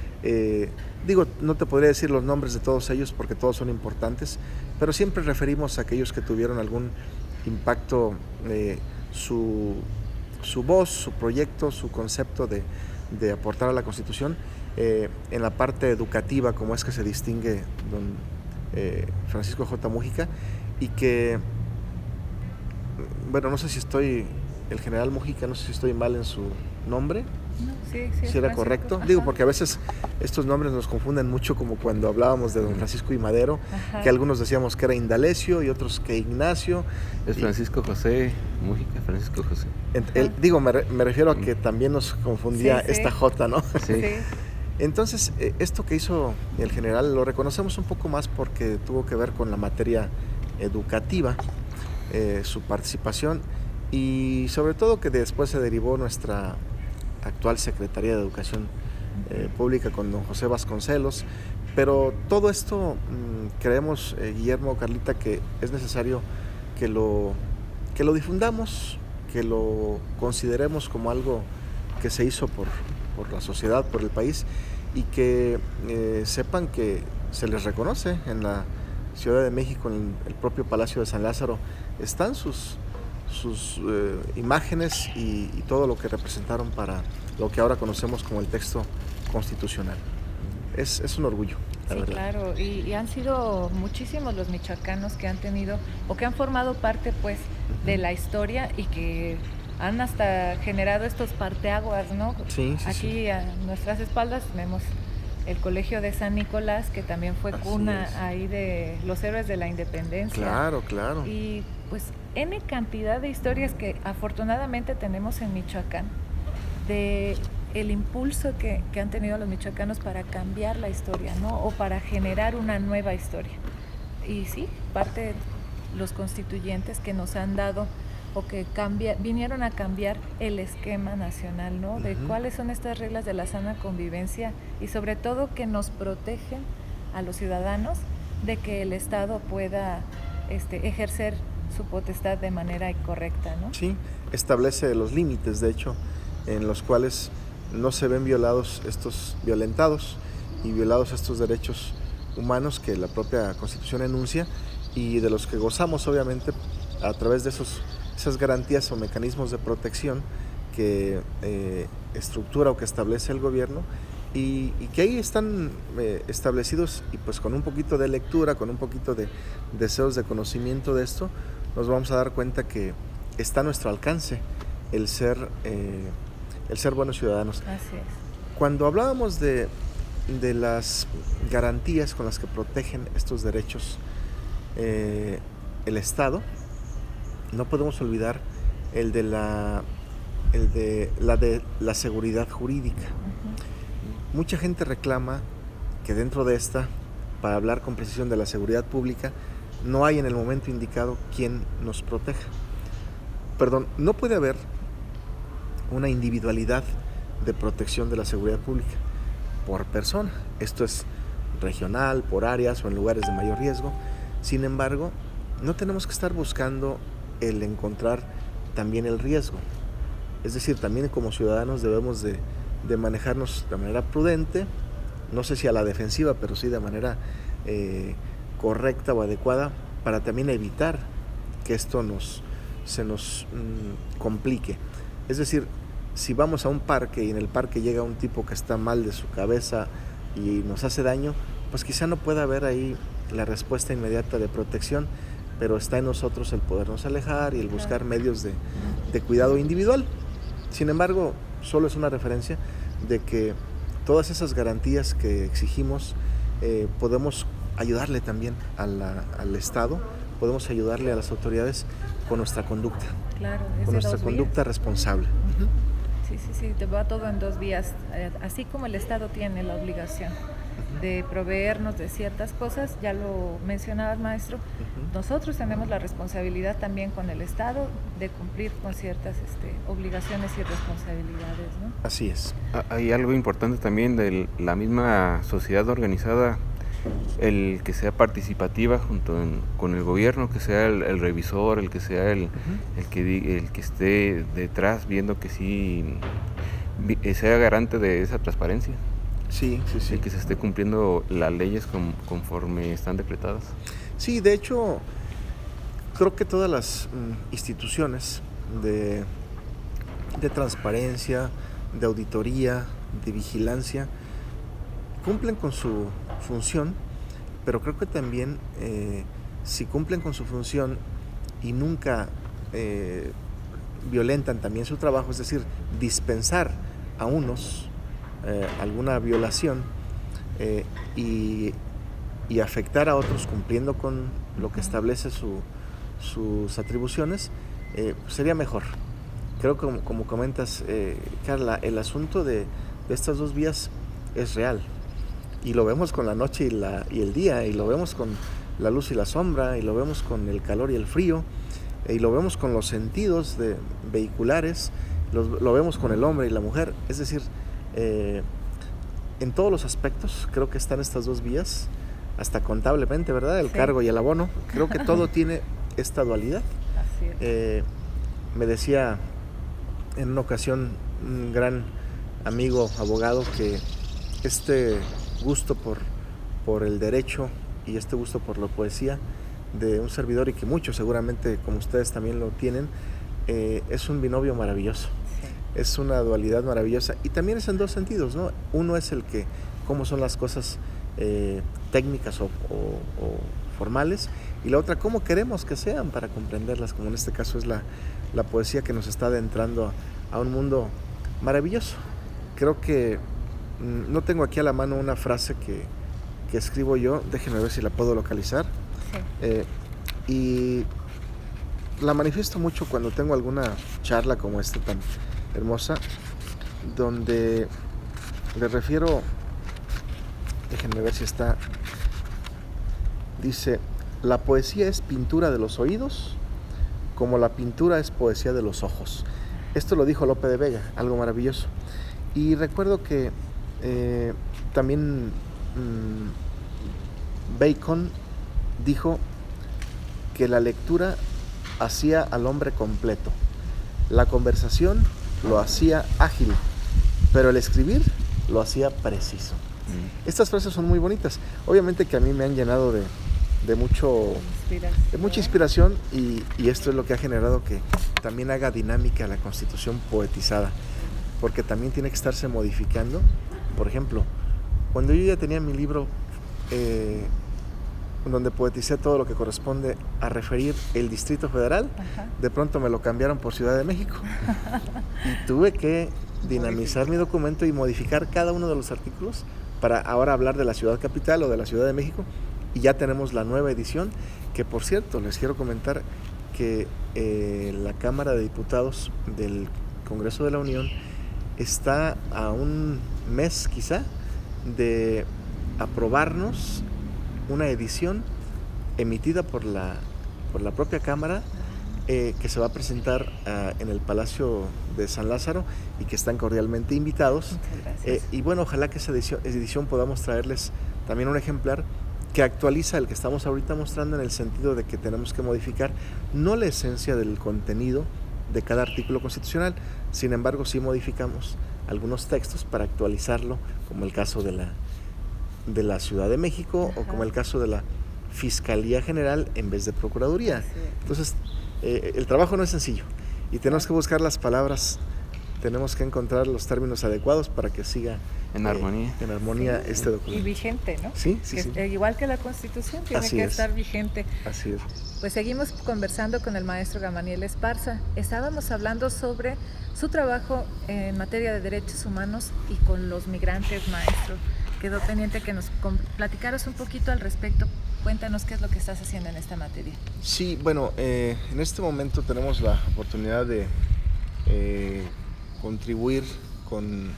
no te podría decir los nombres de todos ellos porque todos son importantes, pero siempre referimos a aquellos que tuvieron algún impacto, su voz, su proyecto, su concepto de aportar a la Constitución en la parte educativa, como es que se distingue don Francisco J. Múgica, y que, no sé si el general Múgica, no sé si estoy mal en su nombre. No, sí, ¿Si era correcto? Ajá. Digo, porque a veces estos nombres nos confunden mucho, como cuando hablábamos de don Francisco I. Madero, que algunos decíamos que era Indalecio y otros que Ignacio. Es Francisco José Múgica, Francisco José. Me refiero a que también nos confundía esta J, ¿no? Sí. Entonces, esto que hizo el general lo reconocemos un poco más porque tuvo que ver con la materia educativa, su participación, y sobre todo que después se derivó nuestra actual Secretaría de Educación Pública con don José Vasconcelos. Pero todo esto creemos, Guillermo, Carlita, que es necesario que lo difundamos, que lo consideremos como algo que se hizo por la sociedad, por el país, y que sepan que se les reconoce en la Ciudad de México, en el propio Palacio de San Lázaro, están sus imágenes y todo lo que representaron para lo que ahora conocemos como el texto constitucional. Es un orgullo, la Sí, verdad. claro, y han sido muchísimos los michoacanos que han tenido o que han formado parte pues de la historia y que han hasta generado estos parteaguas, ¿no? Sí, sí, Aquí sí. a nuestras espaldas tenemos el Colegio de San Nicolás, que también fue Así cuna es. ahí de los héroes de la independencia. Claro, claro. Y pues N cantidad de historias que afortunadamente tenemos en Michoacán, de el impulso que han tenido los michoacanos para cambiar la historia, ¿no? O para generar una nueva historia. Y sí, parte los constituyentes que nos han dado o que vinieron a cambiar el esquema nacional, ¿no? De cuáles son estas reglas de la sana convivencia y sobre todo que nos protegen a los ciudadanos de que el Estado pueda ejercer su potestad de manera correcta, ¿no? Sí, establece los límites, de hecho, en los cuales no se ven violentados y violados estos derechos humanos que la propia Constitución enuncia y de los que gozamos, obviamente, a través de esas garantías o mecanismos de protección que estructura o que establece el gobierno y que ahí están establecidos, y pues con un poquito de lectura, con un poquito de deseos de conocimiento de esto, nos vamos a dar cuenta que está a nuestro alcance el ser buenos ciudadanos. Así es. Cuando hablábamos de las garantías con las que protegen estos derechos el Estado, no podemos olvidar el de la seguridad jurídica. Mucha gente reclama que dentro de esta, para hablar con precisión de la seguridad pública, no hay en el momento indicado quien nos proteja. Perdón, no puede haber una individualidad de protección de la seguridad pública por persona. Esto es regional, por áreas o en lugares de mayor riesgo. Sin embargo, no tenemos que estar buscando el encontrar también el riesgo. Es decir, también como ciudadanos debemos de manejarnos de manera prudente, no sé si a la defensiva, pero sí de manera correcta o adecuada, para también evitar que esto se nos complique. Es decir, si vamos a un parque y en el parque llega un tipo que está mal de su cabeza y nos hace daño, pues quizá no pueda haber ahí la respuesta inmediata de protección, pero está en nosotros el podernos alejar y el buscar medios de cuidado individual. Sin embargo, solo es una referencia de que todas esas garantías que exigimos podemos ayudarle también al Estado, podemos ayudarle a las autoridades con nuestra conducta, Claro, con nuestra conducta responsable. Sí, te va todo en dos vías. Así como el Estado tiene la obligación de proveernos de ciertas cosas, ya lo mencionabas, maestro, nosotros tenemos la responsabilidad también con el Estado de cumplir con ciertas obligaciones y responsabilidades, ¿no? Así es. Hay algo importante también de la misma sociedad organizada, el que sea participativa junto con el gobierno, que sea el revisor, el que sea el que esté detrás viendo que sí sea garante de esa transparencia. Sí. El que se esté cumpliendo las leyes conforme están decretadas. Sí, de hecho, creo que todas las instituciones de transparencia, de auditoría, de vigilancia, cumplen con su función, pero creo que también si cumplen con su función y nunca violentan también su trabajo, es decir, dispensar a unos alguna violación y afectar a otros cumpliendo con lo que establece sus atribuciones, sería mejor. Creo que como comentas, Carla, el asunto de estas dos vías es real y lo vemos con la noche y el día, y lo vemos con la luz y la sombra, y lo vemos con el calor y el frío, y lo vemos con los sentidos vehiculares, lo vemos con el hombre y la mujer. Es decir, en todos los aspectos creo que están estas dos vías, hasta contablemente, ¿verdad? El cargo y el abono. Creo que todo tiene esta dualidad. Así es. Me decía en una ocasión un gran amigo abogado que este gusto por el derecho y este gusto por la poesía de un servidor, y que muchos seguramente como ustedes también lo tienen, es un binomio maravilloso. Sí. Es una dualidad maravillosa, y también es en dos sentidos, ¿no? Uno es el que, cómo son las cosas técnicas o formales, y la otra, cómo queremos que sean para comprenderlas, como en este caso es la poesía que nos está adentrando a un mundo maravilloso. Creo que no tengo aquí a la mano una frase que escribo yo, déjenme ver si la puedo localizar. Sí. Y la manifiesto mucho cuando tengo alguna charla como esta tan hermosa, donde le refiero, déjenme ver si está, dice: la poesía es pintura de los oídos, como la pintura es poesía de los ojos. Esto lo dijo Lope de Vega, algo maravilloso. Y recuerdo que también Bacon dijo que la lectura hacía al hombre completo, la conversación lo hacía ágil, pero el escribir lo hacía preciso. Estas frases son muy bonitas. Obviamente que a mí me han llenado de mucha inspiración, y esto es lo que ha generado que también haga dinámica la Constitución poetizada, porque también tiene que estarse modificando. Por ejemplo, cuando yo ya tenía mi libro donde poeticé todo lo que corresponde a referir el Distrito Federal, de pronto me lo cambiaron por Ciudad de México y tuve que dinamizar mi documento y modificar cada uno de los artículos para ahora hablar de la ciudad capital o de la Ciudad de México. Y ya tenemos la nueva edición, que por cierto les quiero comentar que la Cámara de Diputados del Congreso de la Unión está a un mes quizá de aprobarnos una edición emitida por la propia Cámara, que se va a presentar en el Palacio de San Lázaro, y que están cordialmente invitados. Y bueno, ojalá que esa edición podamos traerles también un ejemplar que actualiza el que estamos ahorita mostrando, en el sentido de que tenemos que modificar no la esencia del contenido de cada artículo constitucional, sin embargo sí modificamos algunos textos para actualizarlo, como el caso de la Ciudad de México, o como el caso de la Fiscalía General en vez de Procuraduría. Entonces, el trabajo no es sencillo, y tenemos que buscar las palabras, tenemos que encontrar los términos adecuados para que siga en armonía sí, este documento. Y vigente, ¿no? Sí. Igual que la Constitución, tiene que estar vigente. Así es. Pues seguimos conversando con el maestro Gamaliel Esparza. Estábamos hablando sobre su trabajo en materia de derechos humanos y con los migrantes, maestro. Quedó pendiente que nos platicaras un poquito al respecto. Cuéntanos qué es lo que estás haciendo en esta materia. Sí, bueno, en este momento tenemos la oportunidad de contribuir con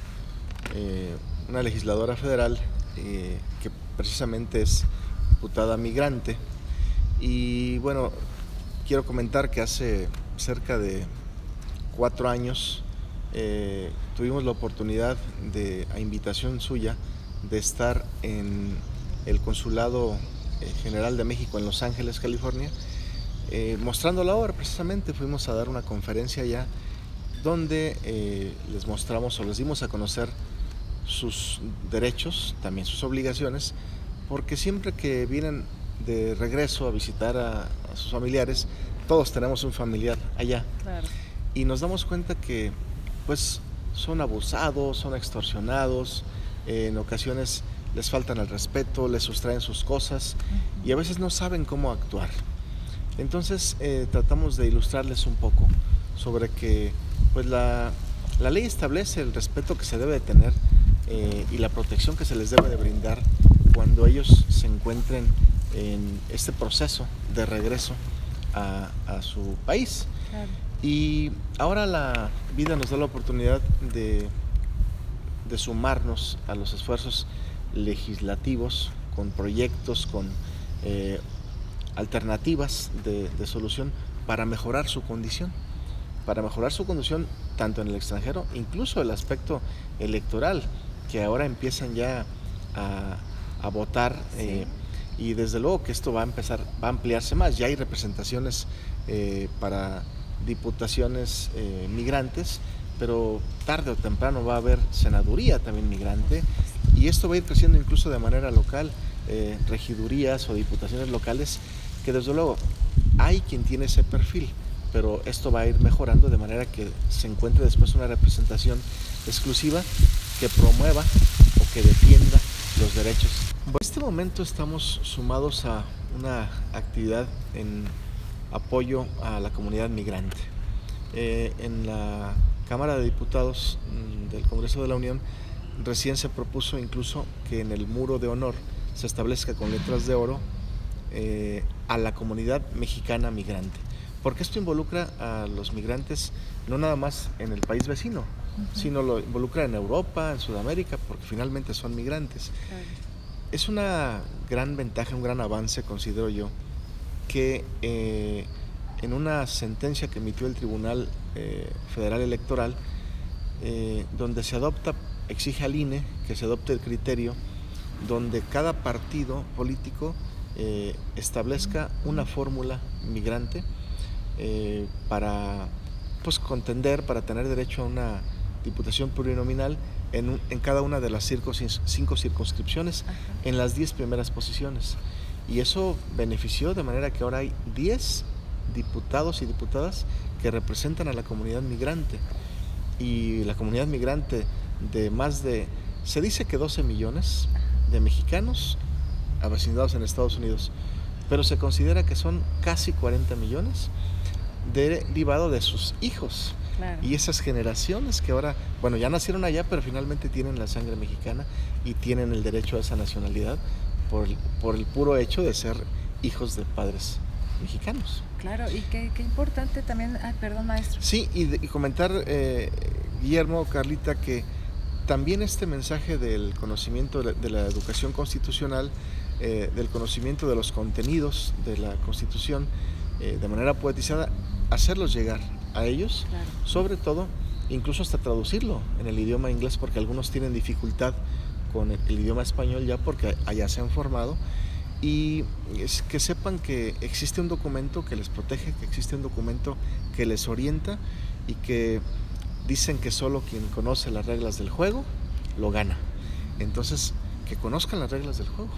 una legisladora federal que precisamente es diputada migrante. Y bueno, quiero comentar que hace cerca de 4 años tuvimos la oportunidad, a invitación suya, de estar en el Consulado General de México en Los Ángeles, California, mostrando la obra. Precisamente fuimos a dar una conferencia allá donde les mostramos, o les dimos a conocer sus derechos, también sus obligaciones, porque siempre que vienen de regreso a visitar a sus familiares, todos tenemos un familiar allá. Claro. Y nos damos cuenta que pues son abusados, son extorsionados, en ocasiones les faltan al respeto, les sustraen sus cosas, y a veces no saben cómo actuar. Entonces tratamos de ilustrarles un poco sobre que pues la ley establece el respeto que se debe de tener y la protección que se les debe de brindar cuando ellos se encuentren en este proceso de regreso a su país. Claro. Y ahora la vida nos da la oportunidad de sumarnos a los esfuerzos legislativos con proyectos, con alternativas de solución para mejorar su condición. Tanto en el extranjero, incluso el aspecto electoral, que ahora empiezan ya a votar, sí. Y desde luego que esto va a ampliarse más. Ya hay representaciones para diputaciones migrantes, pero tarde o temprano va a haber senaduría también migrante, y esto va a ir creciendo incluso de manera local, regidurías o diputaciones locales, que desde luego hay quien tiene ese perfil, pero esto va a ir mejorando de manera que se encuentre después una representación exclusiva que promueva o que defienda los derechos. En este momento estamos sumados a una actividad en apoyo a la comunidad migrante. En la Cámara de Diputados del Congreso de la Unión recién se propuso incluso que en el muro de honor se establezca con letras de oro a la comunidad mexicana migrante, porque esto involucra a los migrantes no nada más en el país vecino, sino lo involucra en Europa, en Sudamérica, porque finalmente son migrantes. Claro. Es una gran ventaja, un gran avance, considero yo, que en una sentencia que emitió el Tribunal Federal Electoral, donde se adopta, exige al INE que se adopte el criterio donde cada partido político establezca una fórmula migrante para contender, para tener derecho a una diputación plurinominal en cada una de las 5 circunscripciones. Ajá. En las 10 primeras posiciones. Y eso benefició de manera que ahora hay 10 diputados y diputadas que representan a la comunidad migrante. Y la comunidad migrante de más de, se dice que 12 millones de mexicanos avecindados en Estados Unidos, pero se considera que son casi 40 millones derivado de sus hijos. Claro. Y esas generaciones que ahora, bueno, ya nacieron allá, pero finalmente tienen la sangre mexicana y tienen el derecho a esa nacionalidad por el puro hecho de ser hijos de padres mexicanos. Claro, y qué importante también, perdón, maestro. Sí, y comentar, Guillermo, Carlita, que también este mensaje del conocimiento de la educación constitucional, del conocimiento de los contenidos de la Constitución, de manera poetizada, hacerlos llegar a ellos, claro. Sobre todo, incluso hasta traducirlo en el idioma inglés, porque algunos tienen dificultad con el idioma español ya porque allá se han formado, y que sepan que existe un documento que les protege, que existe un documento que les orienta, y que dicen que solo quien conoce las reglas del juego lo gana. Entonces, que conozcan las reglas del juego.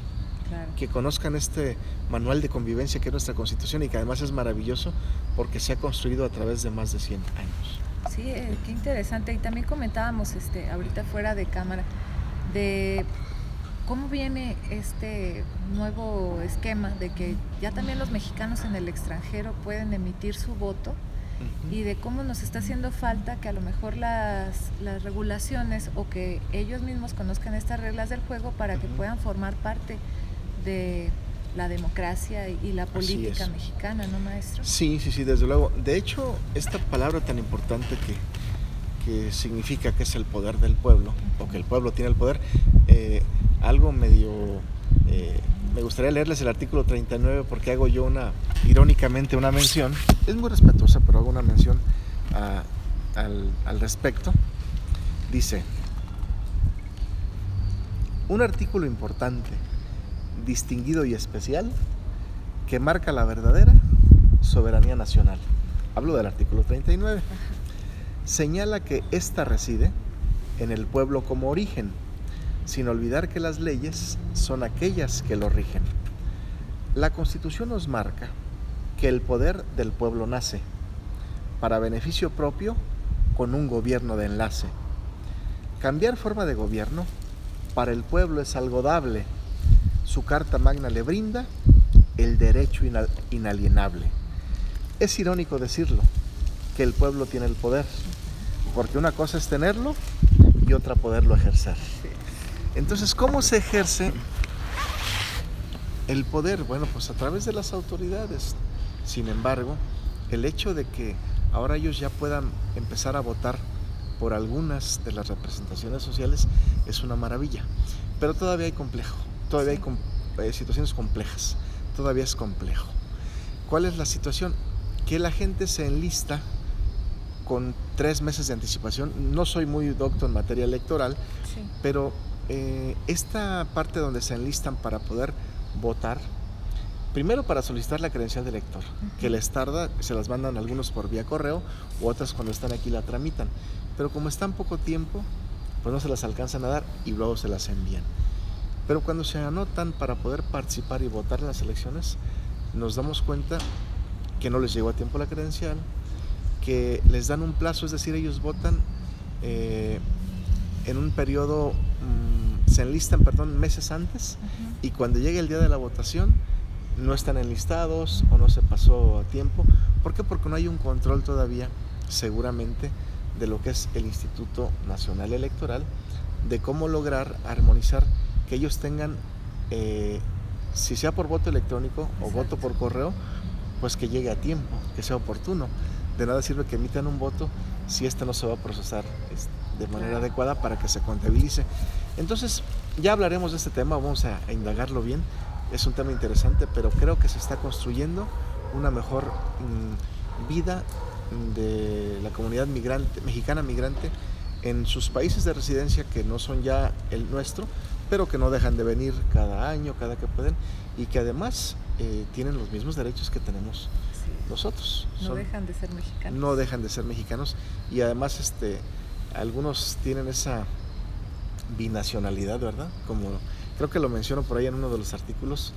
Claro. Que conozcan este manual de convivencia que es nuestra Constitución, y que además es maravilloso porque se ha construido a través de más de 100 años. Sí, qué interesante. Y también comentábamos ahorita fuera de cámara de cómo viene este nuevo esquema de que ya también los mexicanos en el extranjero pueden emitir su voto, y de cómo nos está haciendo falta que a lo mejor las regulaciones o que ellos mismos conozcan estas reglas del juego para que puedan formar parte de la democracia y la política mexicana, ¿no, maestro? Sí, desde luego. De hecho, esta palabra tan importante que significa que es el poder del pueblo, o que el pueblo tiene el poder, algo medio... me gustaría leerles el artículo 39 porque hago yo irónicamente una mención, es muy respetuosa, pero hago una mención al respecto. Dice: un artículo importante, distinguido y especial que marca la verdadera soberanía nacional. Hablo del artículo 39. Señala que ésta reside en el pueblo como origen, sin olvidar que las leyes son aquellas que lo rigen. La Constitución nos marca que el poder del pueblo nace, para beneficio propio, con un gobierno de enlace. Cambiar forma de gobierno para el pueblo es algo dable. Su Carta Magna le brinda el derecho inalienable. Es irónico decirlo, que el pueblo tiene el poder, porque una cosa es tenerlo y otra poderlo ejercer. Entonces, ¿cómo se ejerce el poder? Bueno, pues a través de las autoridades. Sin embargo, el hecho de que ahora ellos ya puedan empezar a votar por algunas de las representaciones sociales es una maravilla. Pero todavía hay complejo, todavía hay situaciones complejas, todavía es complejo. ¿Cuál es la situación? Que la gente se enlista con 3 meses de anticipación. No soy muy docto en materia electoral, pero esta parte donde se enlistan para poder votar Primero para solicitar la credencial de elector, que les tarda, se las mandan algunos por vía correo u otras cuando están aquí la tramitan. Pero como está en poco tiempo, pues no se las alcanzan a dar y luego se las envían. Pero cuando se anotan para poder participar y votar en las elecciones, nos damos cuenta que no les llegó a tiempo la credencial, que les dan un plazo, es decir, ellos votan en un periodo, se enlistan, meses antes, y cuando llegue el día de la votación no están enlistados o no se pasó a tiempo. ¿Por qué? Porque no hay un control todavía, seguramente, de lo que es el Instituto Nacional Electoral, de cómo lograr armonizar que ellos tengan, si sea por voto electrónico o voto por correo, pues que llegue a tiempo, que sea oportuno. De nada sirve que emitan un voto si este no se va a procesar de manera adecuada para que se contabilice. Entonces, ya hablaremos de este tema, vamos a indagarlo bien. Es un tema interesante, pero creo que se está construyendo una mejor vida de la comunidad mexicana migrante en sus países de residencia, que no son ya el nuestro, pero que no dejan de venir cada año, cada que pueden, y que además tienen los mismos derechos que tenemos nosotros. No dejan de ser mexicanos. No dejan de ser mexicanos, y además algunos tienen esa binacionalidad, ¿verdad? Como creo que lo menciono por ahí en uno de los artículos,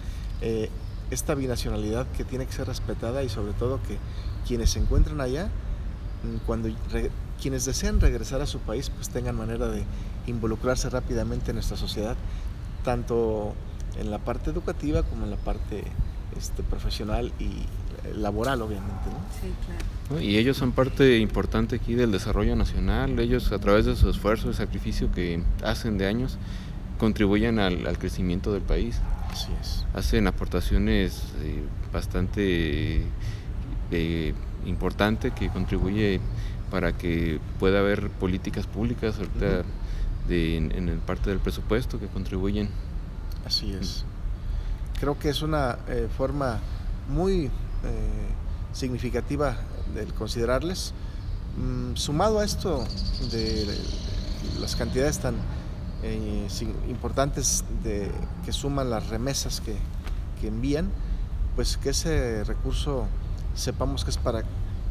esta binacionalidad que tiene que ser respetada, y sobre todo que quienes se encuentran allá, quienes desean regresar a su país, pues tengan manera de involucrarse rápidamente en nuestra sociedad, tanto en la parte educativa como en la parte profesional y laboral, obviamente, ¿no? Sí, claro. Y ellos son parte importante aquí del desarrollo nacional. Ellos, a través de su esfuerzo y sacrificio que hacen de años, contribuyen al crecimiento del país. Así es. Hacen aportaciones bastante importantes, que contribuye para que pueda haber políticas públicas ahorita en el parte del presupuesto que contribuyen. Así es. Creo que es una forma muy significativa de considerarles, sumado a esto de las cantidades tan importantes que suman las remesas que envían, pues que ese recurso sepamos que es para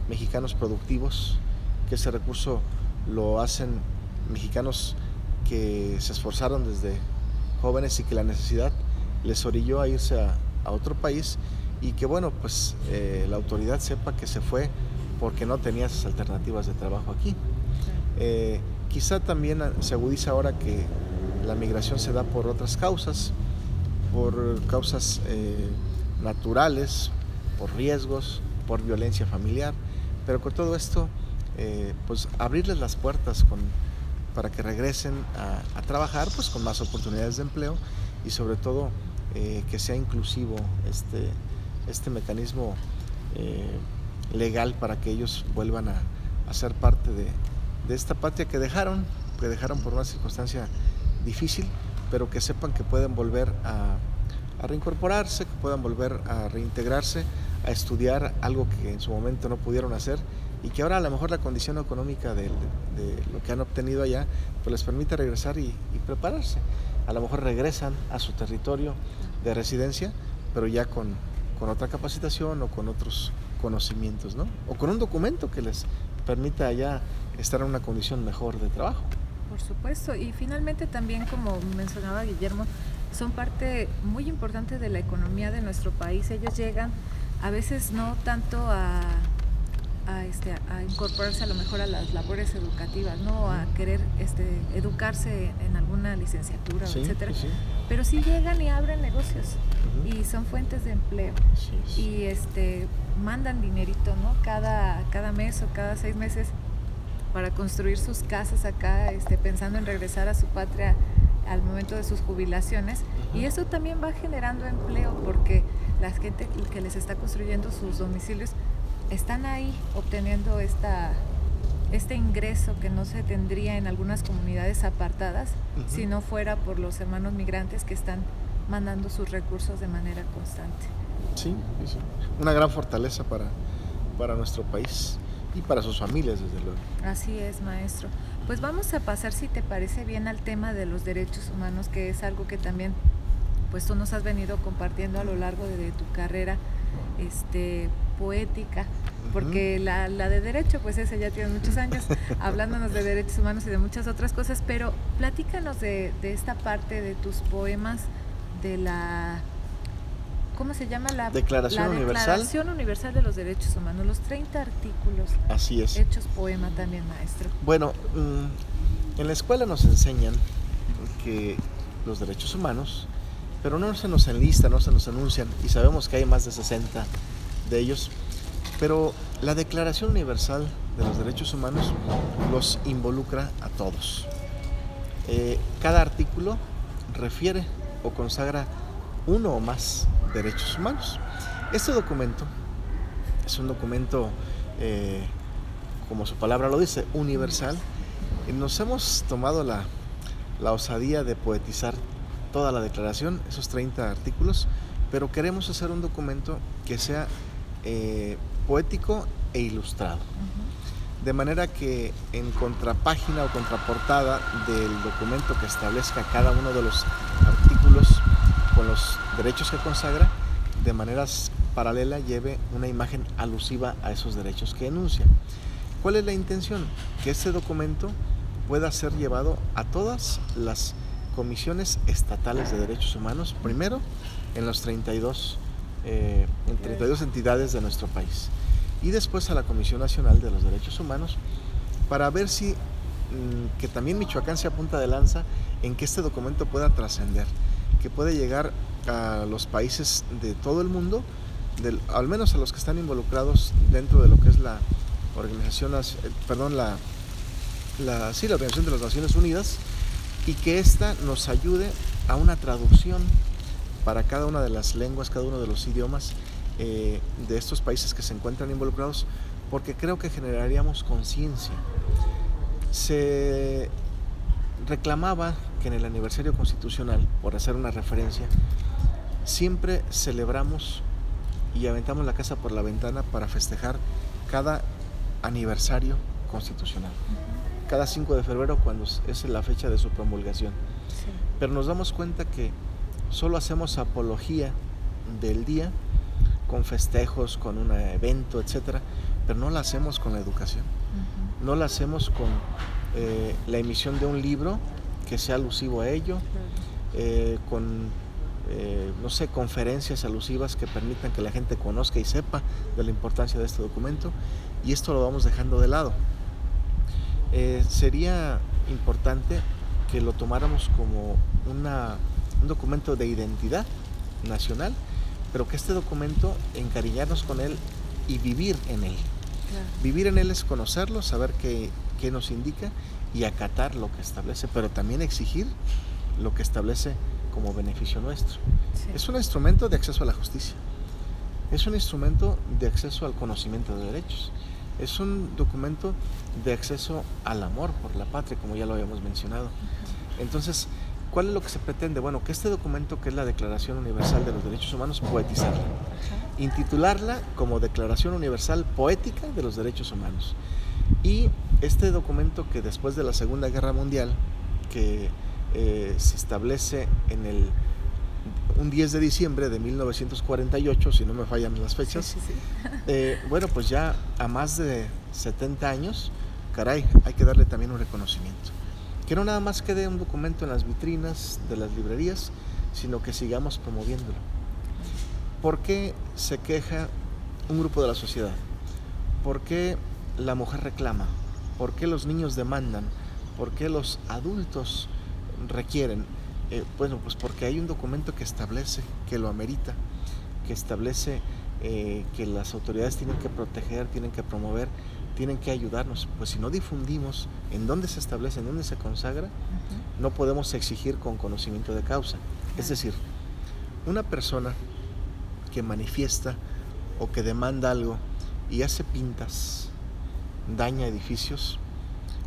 mexicanos productivos, que ese recurso lo hacen mexicanos que se esforzaron desde jóvenes y que la necesidad les orilló a irse a otro país, y que bueno, pues la autoridad sepa que se fue porque no tenía esas alternativas de trabajo aquí. Quizá también se agudiza ahora que la migración se da por otras causas, por causas naturales, por riesgos, por violencia familiar, pero con todo esto, pues abrirles las puertas para que regresen a trabajar, pues con más oportunidades de empleo, y sobre todo que sea inclusivo este mecanismo legal para que ellos vuelvan a ser parte de esta patria que dejaron por una circunstancia difícil, pero que sepan que pueden volver a reincorporarse, que puedan volver a reintegrarse, a estudiar algo que en su momento no pudieron hacer, y que ahora a lo mejor la condición económica de lo que han obtenido allá pues les permite regresar y prepararse. A lo mejor regresan a su territorio de residencia, pero ya con otra capacitación o con otros conocimientos, ¿no? O con un documento que les permita allá estar en una condición mejor de trabajo. Por supuesto, y finalmente también, como mencionaba Guillermo, son parte muy importante de la economía de nuestro país. Ellos llegan a veces no tanto a incorporarse a lo mejor a las labores educativas, ¿no? A querer educarse en alguna licenciatura, sí, etcétera, sí. Pero sí llegan y abren negocios y son fuentes de empleo, y mandan dinerito, ¿no? Cada mes o cada 6 meses para construir sus casas acá, pensando en regresar a su patria al momento de sus jubilaciones. Y eso también va generando empleo, porque la gente que les está construyendo sus domicilios están ahí obteniendo este ingreso que no se tendría en algunas comunidades apartadas si no fuera por los hermanos migrantes que están mandando sus recursos de manera constante. Sí. Una gran fortaleza para nuestro país y para sus familias, desde luego. Así es, maestro. Pues vamos a pasar, si te parece bien, al tema de los derechos humanos, que es algo que también pues tú nos has venido compartiendo a lo largo de tu carrera poética, porque la de derecho, pues esa ya tiene muchos años, hablándonos de derechos humanos y de muchas otras cosas, pero platícanos de esta parte de tus poemas, de la... ¿Cómo se llama? Declaración Universal. Declaración Universal de los Derechos Humanos, los 30 artículos. Así es. Hechos poema también, maestro. Bueno, en la escuela nos enseñan que los derechos humanos, pero no se nos enlistan, no se nos anuncian, y sabemos que hay más de 60 de ellos, pero la Declaración Universal de los Derechos Humanos los involucra a todos. Cada artículo refiere o consagra uno o más derechos humanos. Este documento es un documento, como su palabra lo dice, universal. Nos hemos tomado la osadía de poetizar toda la declaración, esos 30 artículos, pero queremos hacer un documento que sea poético e ilustrado. De manera que en contrapágina o contraportada del documento que establezca cada uno de los artículos con los derechos que consagra, de manera paralela lleve una imagen alusiva a esos derechos que enuncia. ¿Cuál es la intención? Que este documento pueda ser llevado a todas las comisiones estatales de derechos humanos, primero en los 32 entidades de nuestro país, y después a la Comisión Nacional de los Derechos Humanos, para ver si que también Michoacán se apunta de lanza en que este documento pueda trascender, que puede llegar a los países de todo el mundo, al menos a los que están involucrados dentro de lo que es la organización, la Organización de las Naciones Unidas, y que ésta nos ayude a una traducción para cada una de las lenguas, cada uno de los idiomas de estos países que se encuentran involucrados, porque creo que generaríamos conciencia. Se reclamaba que en el aniversario constitucional, por hacer una referencia, siempre celebramos y aventamos la casa por la ventana para festejar cada aniversario constitucional, cada 5 de febrero, cuando es la fecha de su promulgación. Sí. Pero nos damos cuenta que solo hacemos apología del día con festejos, con un evento, etcétera, pero no la hacemos con la educación, no la hacemos con la emisión de un libro que sea alusivo a ello, con conferencias alusivas que permitan que la gente conozca y sepa de la importancia de este documento, y esto lo vamos dejando de lado. Sería importante que lo tomáramos como un documento de identidad nacional, pero que este documento, encariñarnos con él y vivir en él. Claro. Vivir en él es conocerlo, saber qué nos indica y acatar lo que establece, pero también exigir lo que establece como beneficio nuestro. Sí. Es un instrumento de acceso a la justicia, es un instrumento de acceso al conocimiento de derechos, es un documento de acceso al amor por la patria, como ya lo habíamos mencionado. Entonces, ¿cuál es lo que se pretende? Bueno, que este documento, que es la Declaración Universal de los Derechos Humanos, poetizarla, intitularla como Declaración Universal Poética de los Derechos Humanos. Y este documento, que después de la Segunda Guerra Mundial, que se establece un 10 de diciembre de 1948, si no me fallan las fechas, bueno, pues ya a más de 70 años, caray, hay que darle también un reconocimiento. Que no nada más quede un documento en las vitrinas de las librerías, sino que sigamos promoviéndolo. ¿Por qué se queja un grupo de la sociedad? ¿Por qué la mujer reclama? ¿Por qué los niños demandan? ¿Por qué los adultos requieren? Bueno, pues porque hay un documento que establece que lo amerita, que establece que las autoridades tienen que proteger, tienen que promover, tienen que ayudarnos. Pues si no difundimos en dónde se establece, en dónde se consagra, no podemos exigir con conocimiento de causa. Es decir, una persona que manifiesta o que demanda algo y hace pintas, daña edificios,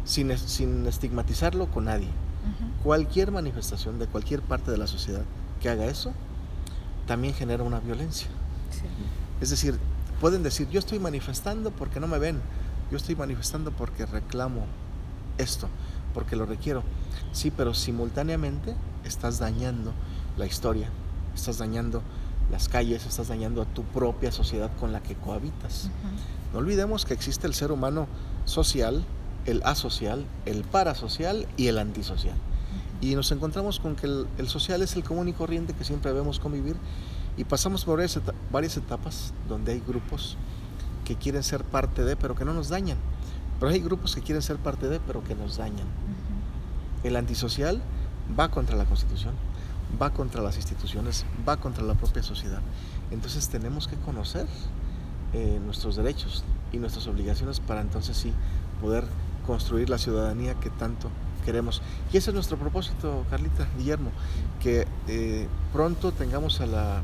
sin estigmatizarlo con nadie. Cualquier manifestación de cualquier parte de la sociedad que haga eso, también genera una violencia. Sí. Es decir, pueden decir, yo estoy manifestando porque no me ven, yo estoy manifestando porque reclamo esto, porque lo requiero. Sí, pero simultáneamente estás dañando la historia estás dañando las calles, estás dañando a tu propia sociedad con la que cohabitas. Ujú. No olvidemos que existe el ser humano social, el asocial, el parasocial y el antisocial. Y nos encontramos con que el social es el común y corriente que siempre debemos convivir, y pasamos por varias etapas donde hay grupos que quieren ser parte de, pero que no nos dañan. Pero hay grupos que quieren ser parte de, pero que nos dañan. Ujú. El antisocial va contra la Constitución, va contra las instituciones, va contra la propia sociedad. Entonces tenemos que conocer nuestros derechos y nuestras obligaciones para entonces sí poder construir la ciudadanía que tanto queremos. Y ese es nuestro propósito, Carlita, Guillermo, que pronto tengamos a la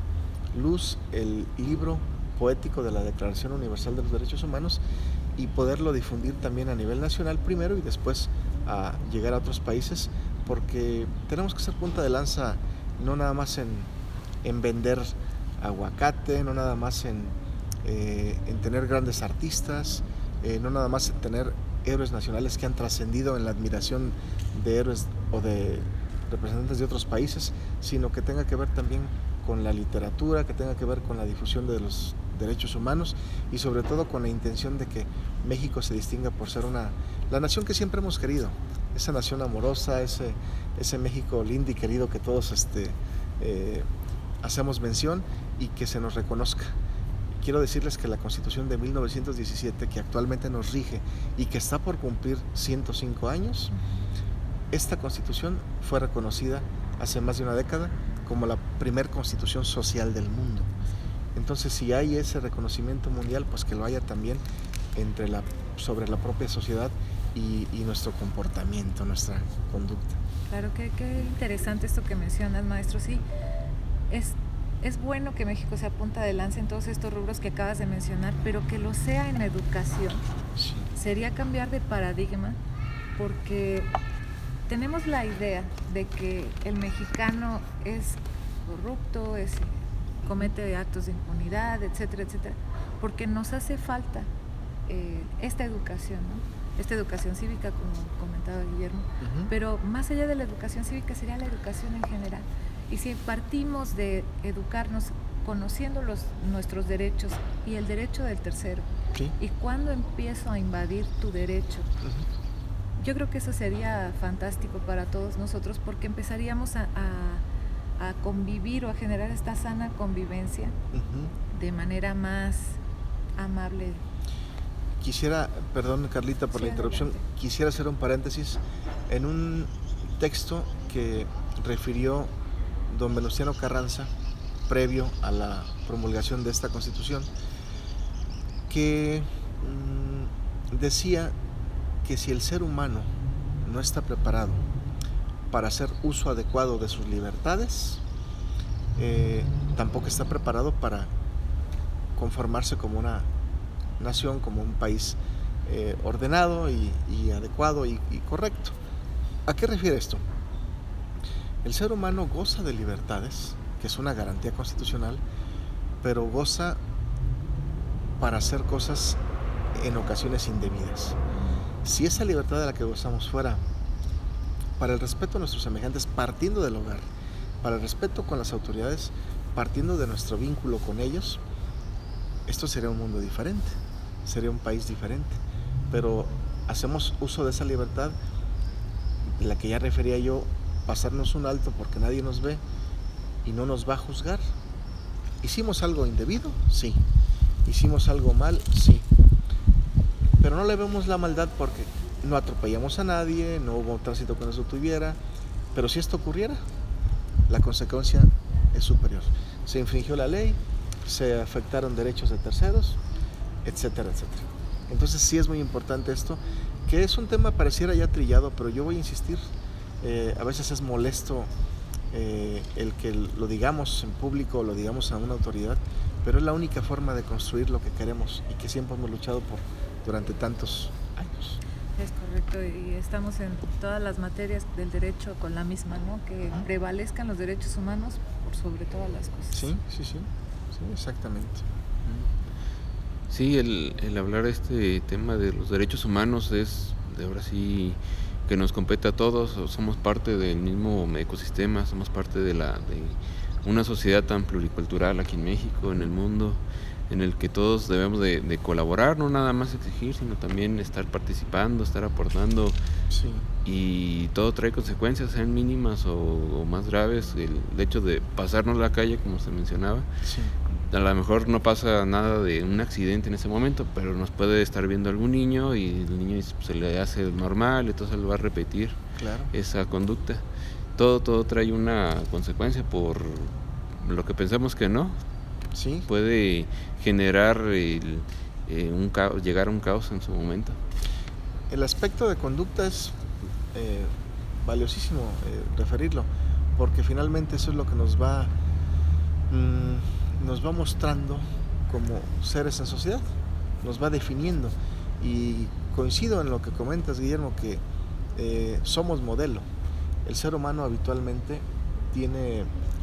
luz el libro poético de la Declaración Universal de los Derechos Humanos y poderlo difundir también a nivel nacional primero y después a llegar a otros países, porque tenemos que ser punta de lanza, no nada más en vender aguacate, no nada más en tener grandes artistas, no nada más en tener héroes nacionales que han trascendido en la admiración de héroes o de representantes de otros países, sino que tenga que ver también con la literatura, que tenga que ver con la difusión de los derechos humanos y sobre todo con la intención de que México se distinga por ser la nación que siempre hemos querido, esa nación amorosa, ese México lindo y querido que todos hacemos mención y que se nos reconozca. Quiero decirles que la Constitución de 1917, que actualmente nos rige y que está por cumplir 105 años, esta Constitución fue reconocida hace más de una década como la primer Constitución social del mundo. Entonces, si hay ese reconocimiento mundial, pues que lo haya también sobre la propia sociedad y nuestro comportamiento, nuestra conducta. Claro, qué interesante esto que mencionas, maestro. Sí, es bueno que México sea punta de lanza en todos estos rubros que acabas de mencionar, pero que lo sea en educación. Sí. Sería cambiar de paradigma, porque tenemos la idea de que el mexicano es corrupto, comete actos de impunidad, etcétera, etcétera, porque nos hace falta esta educación, ¿no? Esta educación cívica, como comentaba Guillermo, pero más allá de la educación cívica sería la educación en general. Y si partimos de educarnos conociendo nuestros derechos y el derecho del tercero, Sí. y cuando empiezo a invadir tu derecho, yo creo que eso sería fantástico para todos nosotros, porque empezaríamos a convivir o a generar esta sana convivencia de manera más amable. Quisiera, perdón Carlita por la interrupción, adelante. quisiera hacer un paréntesis en un texto que refirió don Venustiano Carranza previo a la promulgación de esta Constitución, que decía que si el ser humano no está preparado para hacer uso adecuado de sus libertades, tampoco está preparado para conformarse como una nación, como un país ordenado y adecuado y correcto. ¿A qué refiere esto? El ser humano goza de libertades, que es una garantía constitucional, pero goza para hacer cosas en ocasiones indebidas. Si esa libertad de la que gozamos fuera para el respeto a nuestros semejantes partiendo del hogar, para el respeto con las autoridades partiendo de nuestro vínculo con ellos, esto sería un mundo diferente, sería un país diferente. Pero hacemos uso de esa libertad, de la que ya refería yo, pasarnos un alto porque nadie nos ve y no nos va a juzgar. ¿Hicimos algo indebido? Sí. ¿Hicimos algo mal? Sí. Pero no le vemos la maldad porque no atropellamos a nadie, no hubo tránsito que nos detuviera. Pero si esto ocurriera, la consecuencia es superior. Se infringió la ley, se afectaron derechos de terceros, etcétera, etcétera. Entonces sí es muy importante esto, que es un tema pareciera ya trillado, pero yo voy a insistir. A veces es molesto el que lo digamos en público, lo digamos a una autoridad, pero es la única forma de construir lo que queremos y que siempre hemos luchado por durante tantos años. Es correcto, y estamos en todas las materias del derecho con la misma, ¿no? Que prevalezcan los derechos humanos por sobre todas las cosas. Sí, exactamente. Sí, el hablar este tema de los derechos humanos es de ahora sí que nos compete a todos, somos parte del mismo ecosistema, somos parte de una sociedad tan pluricultural aquí en México, en el mundo, en el que todos debemos de colaborar, no nada más exigir, sino también estar participando, estar aportando. Sí. Y todo trae consecuencias, sean mínimas o más graves. El hecho de pasarnos la calle, como se mencionaba, Sí. a lo mejor no pasa nada de un accidente en ese momento, pero nos puede estar viendo algún niño y el niño se le hace normal, entonces él va a repetir Claro. esa conducta. Todo trae una consecuencia por lo que pensamos que no. Sí. Puede generar llegar a un caos en su momento. El aspecto de conducta es valiosísimo referirlo, porque finalmente eso es lo que nos va mostrando como seres en sociedad, nos va definiendo. Y coincido en lo que comentas, Guillermo, que somos modelo. El ser humano habitualmente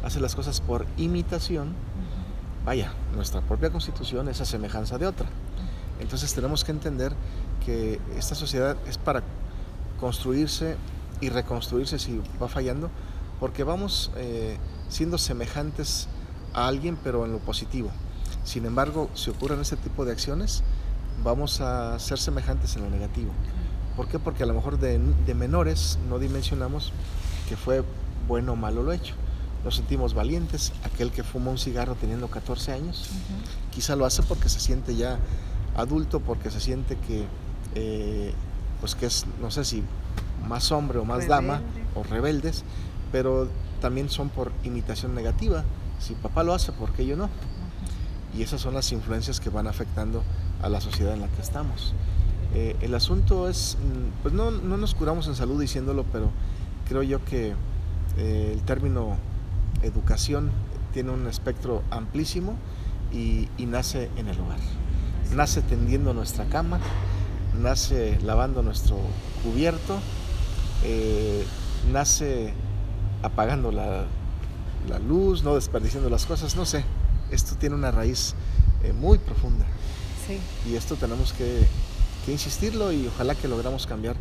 hace las cosas por imitación. Vaya, nuestra propia constitución es a semejanza de otra. Entonces tenemos que entender que esta sociedad es para construirse y reconstruirse si va fallando, porque vamos siendo semejantes a alguien, pero en lo positivo. Sin embargo, si ocurren este tipo de acciones, vamos a ser semejantes en lo negativo. ¿Por qué? Porque a lo mejor de menores no dimensionamos que fue bueno o malo lo hecho. Nos sentimos valientes. Aquel que fuma un cigarro teniendo 14 años, quizá lo hace porque se siente ya adulto, porque se siente que pues que es, no sé si más hombre o más dama o rebeldes, pero también son por imitación negativa. Si papá lo hace, ¿por qué yo no? Y esas son las influencias que van afectando a la sociedad en la que estamos. El asunto es, pues no nos curamos en salud diciéndolo, pero creo yo que el término educación tiene un espectro amplísimo y nace en el hogar. Nace tendiendo nuestra cama, nace lavando nuestro cubierto, nace apagando la luz, no desperdiciando las cosas, no sé. Esto tiene una raíz muy profunda. Sí. Y esto tenemos que insistirlo y ojalá que logramos cambiar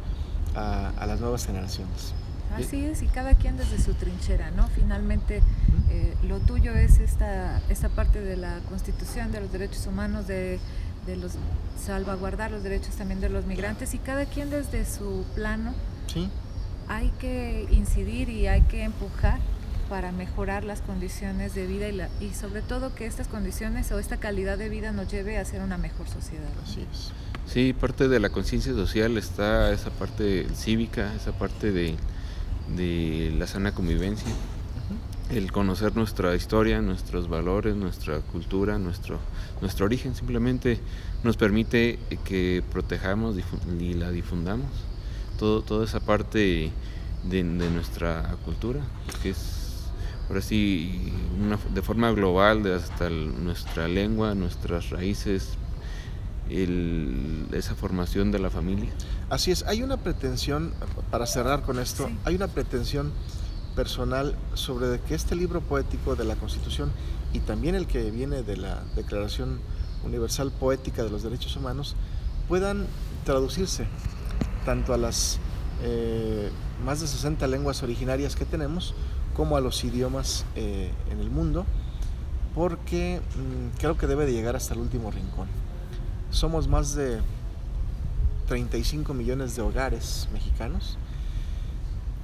a las nuevas generaciones. Así es, y cada quien desde su trinchera, ¿no? Finalmente, lo tuyo es esta parte de la Constitución, de los derechos humanos, de los salvaguardar los derechos también de los migrantes, y cada quien desde su plano. Sí. Hay que incidir y hay que empujar para mejorar las condiciones de vida y sobre todo que estas condiciones o esta calidad de vida nos lleve a ser una mejor sociedad. Así es. Sí, parte de la conciencia social está esa parte cívica, esa parte de la sana convivencia, el conocer nuestra historia, nuestros valores, nuestra cultura, nuestro origen, simplemente nos permite que protejamos y la difundamos, toda esa parte de nuestra cultura, que es ahora sí de forma global, hasta nuestra lengua, nuestras raíces, esa formación de la familia. Así es, hay una pretensión, para cerrar con esto, sí. Hay una pretensión personal sobre que este libro poético de la Constitución y también el que viene de la Declaración Universal Poética de los Derechos Humanos puedan traducirse tanto a las más de 60 lenguas originarias que tenemos como a los idiomas en el mundo, porque creo que debe de llegar hasta el último rincón. Somos más de 35 millones de hogares mexicanos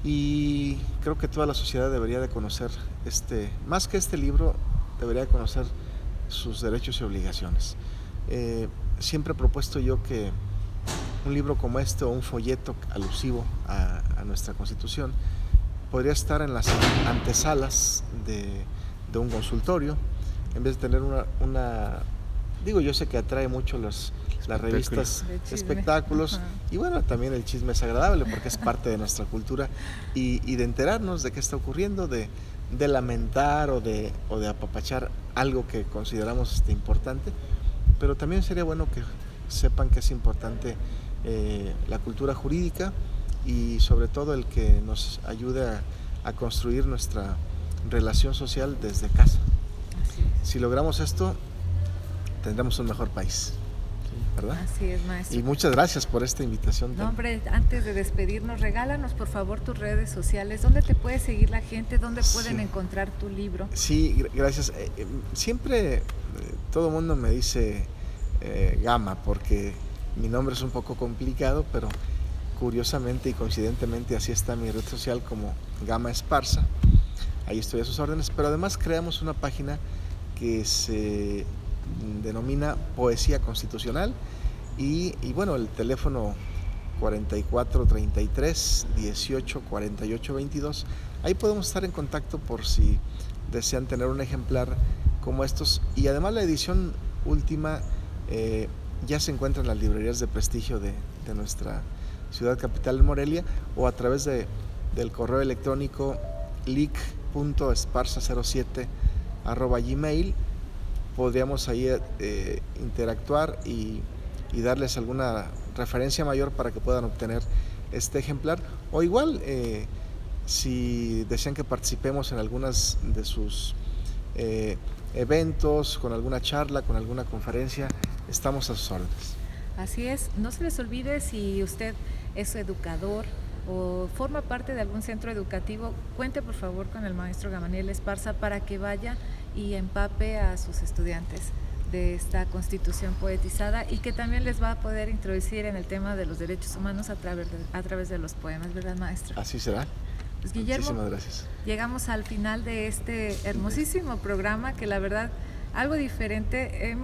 y creo que toda la sociedad debería de conocer más que este libro, debería de conocer sus derechos y obligaciones. Siempre he propuesto yo que un libro como este o un folleto alusivo a nuestra Constitución podría estar en las antesalas de un consultorio, en vez de tener una digo, yo sé que atrae mucho las revistas de espectáculos, y bueno, también el chisme es agradable porque es parte de nuestra cultura y de enterarnos de qué está ocurriendo, de lamentar o de apapachar algo que consideramos importante, pero también sería bueno que sepan que es importante la cultura jurídica y sobre todo el que nos ayude a construir nuestra relación social desde casa. Si logramos esto, tendremos un mejor país. ¿verdad? Así es, maestro. Y muchas gracias por esta invitación. No, hombre, antes de despedirnos, regálanos por favor tus redes sociales. ¿Dónde te puede seguir la gente? ¿Dónde pueden encontrar tu libro? Sí, gracias. Siempre todo el mundo me dice Gama, porque mi nombre es un poco complicado, pero curiosamente y coincidentemente así está mi red social como Gama Esparza. Ahí estoy a sus órdenes, pero además creamos una página que se denomina Poesía Constitucional y bueno, el teléfono 4433 18 48 22. Ahí podemos estar en contacto por si desean tener un ejemplar como estos, y además la edición última ya se encuentra en las librerías de prestigio de nuestra ciudad capital, Morelia, o a través del correo electrónico lic.esparza07@gmail. Podríamos ahí interactuar y darles alguna referencia mayor para que puedan obtener este ejemplar, o igual si desean que participemos en algunas de sus eventos, con alguna charla, con alguna conferencia, estamos a sus órdenes. Así es, no se les olvide, si usted es educador o forma parte de algún centro educativo, cuente por favor con el maestro Gamaliel Esparza para que vaya y empape a sus estudiantes de esta Constitución poetizada, y que también les va a poder introducir en el tema de los derechos humanos a través de los poemas, ¿verdad, maestro? Así será. Pues, Guillermo, muchísimas gracias. Llegamos al final de este hermosísimo programa, que la verdad, algo diferente.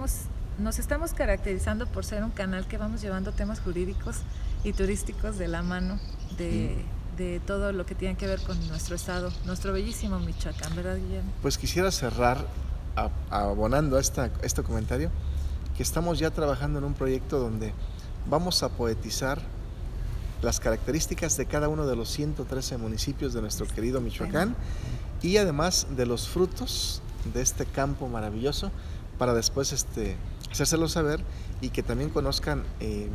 Nos estamos caracterizando por ser un canal que vamos llevando temas jurídicos y turísticos de la mano de todo lo que tiene que ver con nuestro estado, nuestro bellísimo Michoacán, ¿verdad, Guillermo? Pues quisiera cerrar abonando a este comentario, que estamos ya trabajando en un proyecto donde vamos a poetizar las características de cada uno de los 113 municipios de nuestro querido Michoacán, y además de los frutos de este campo maravilloso, para después hacérselos saber y que también conozcan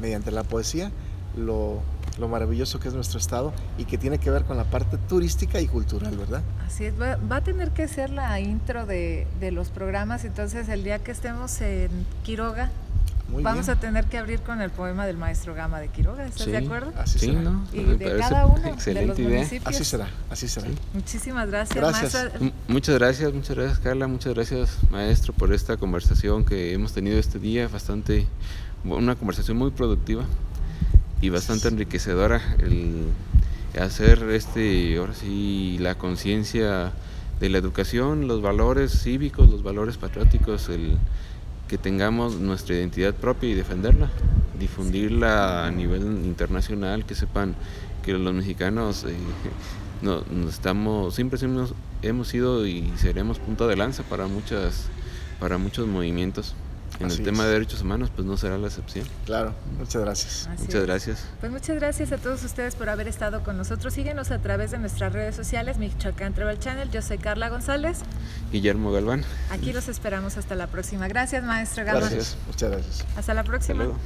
mediante la poesía lo maravilloso que es nuestro estado y que tiene que ver con la parte turística y cultural, ¿verdad? Así es, va a tener que ser la intro de los programas. Entonces, el día que estemos en Quiroga, vamos a tener que abrir con el poema del maestro Gama de Quiroga. ¿Estás de acuerdo? Así será. ¿No? Y de cada uno de los municipios. Así será. Sí. Muchísimas gracias, maestra. Muchas gracias, Carla, muchas gracias, maestro, por esta conversación que hemos tenido este día, una conversación muy productiva y bastante enriquecedora, el hacer ahora sí, la conciencia de la educación, los valores cívicos, los valores patrióticos, que tengamos nuestra identidad propia y defenderla, difundirla a nivel internacional, que sepan que los mexicanos siempre hemos sido y seremos punta de lanza para muchos movimientos. En el tema de derechos humanos, pues no será la excepción. Claro, muchas gracias. Muchas gracias. Pues muchas gracias a todos ustedes por haber estado con nosotros. Síguenos a través de nuestras redes sociales, Michoacán Travel Channel. Yo soy Carla González. Guillermo Galván. Aquí los esperamos hasta la próxima. Gracias, maestro Gama. Gracias, muchas gracias. Hasta la próxima. Hasta luego.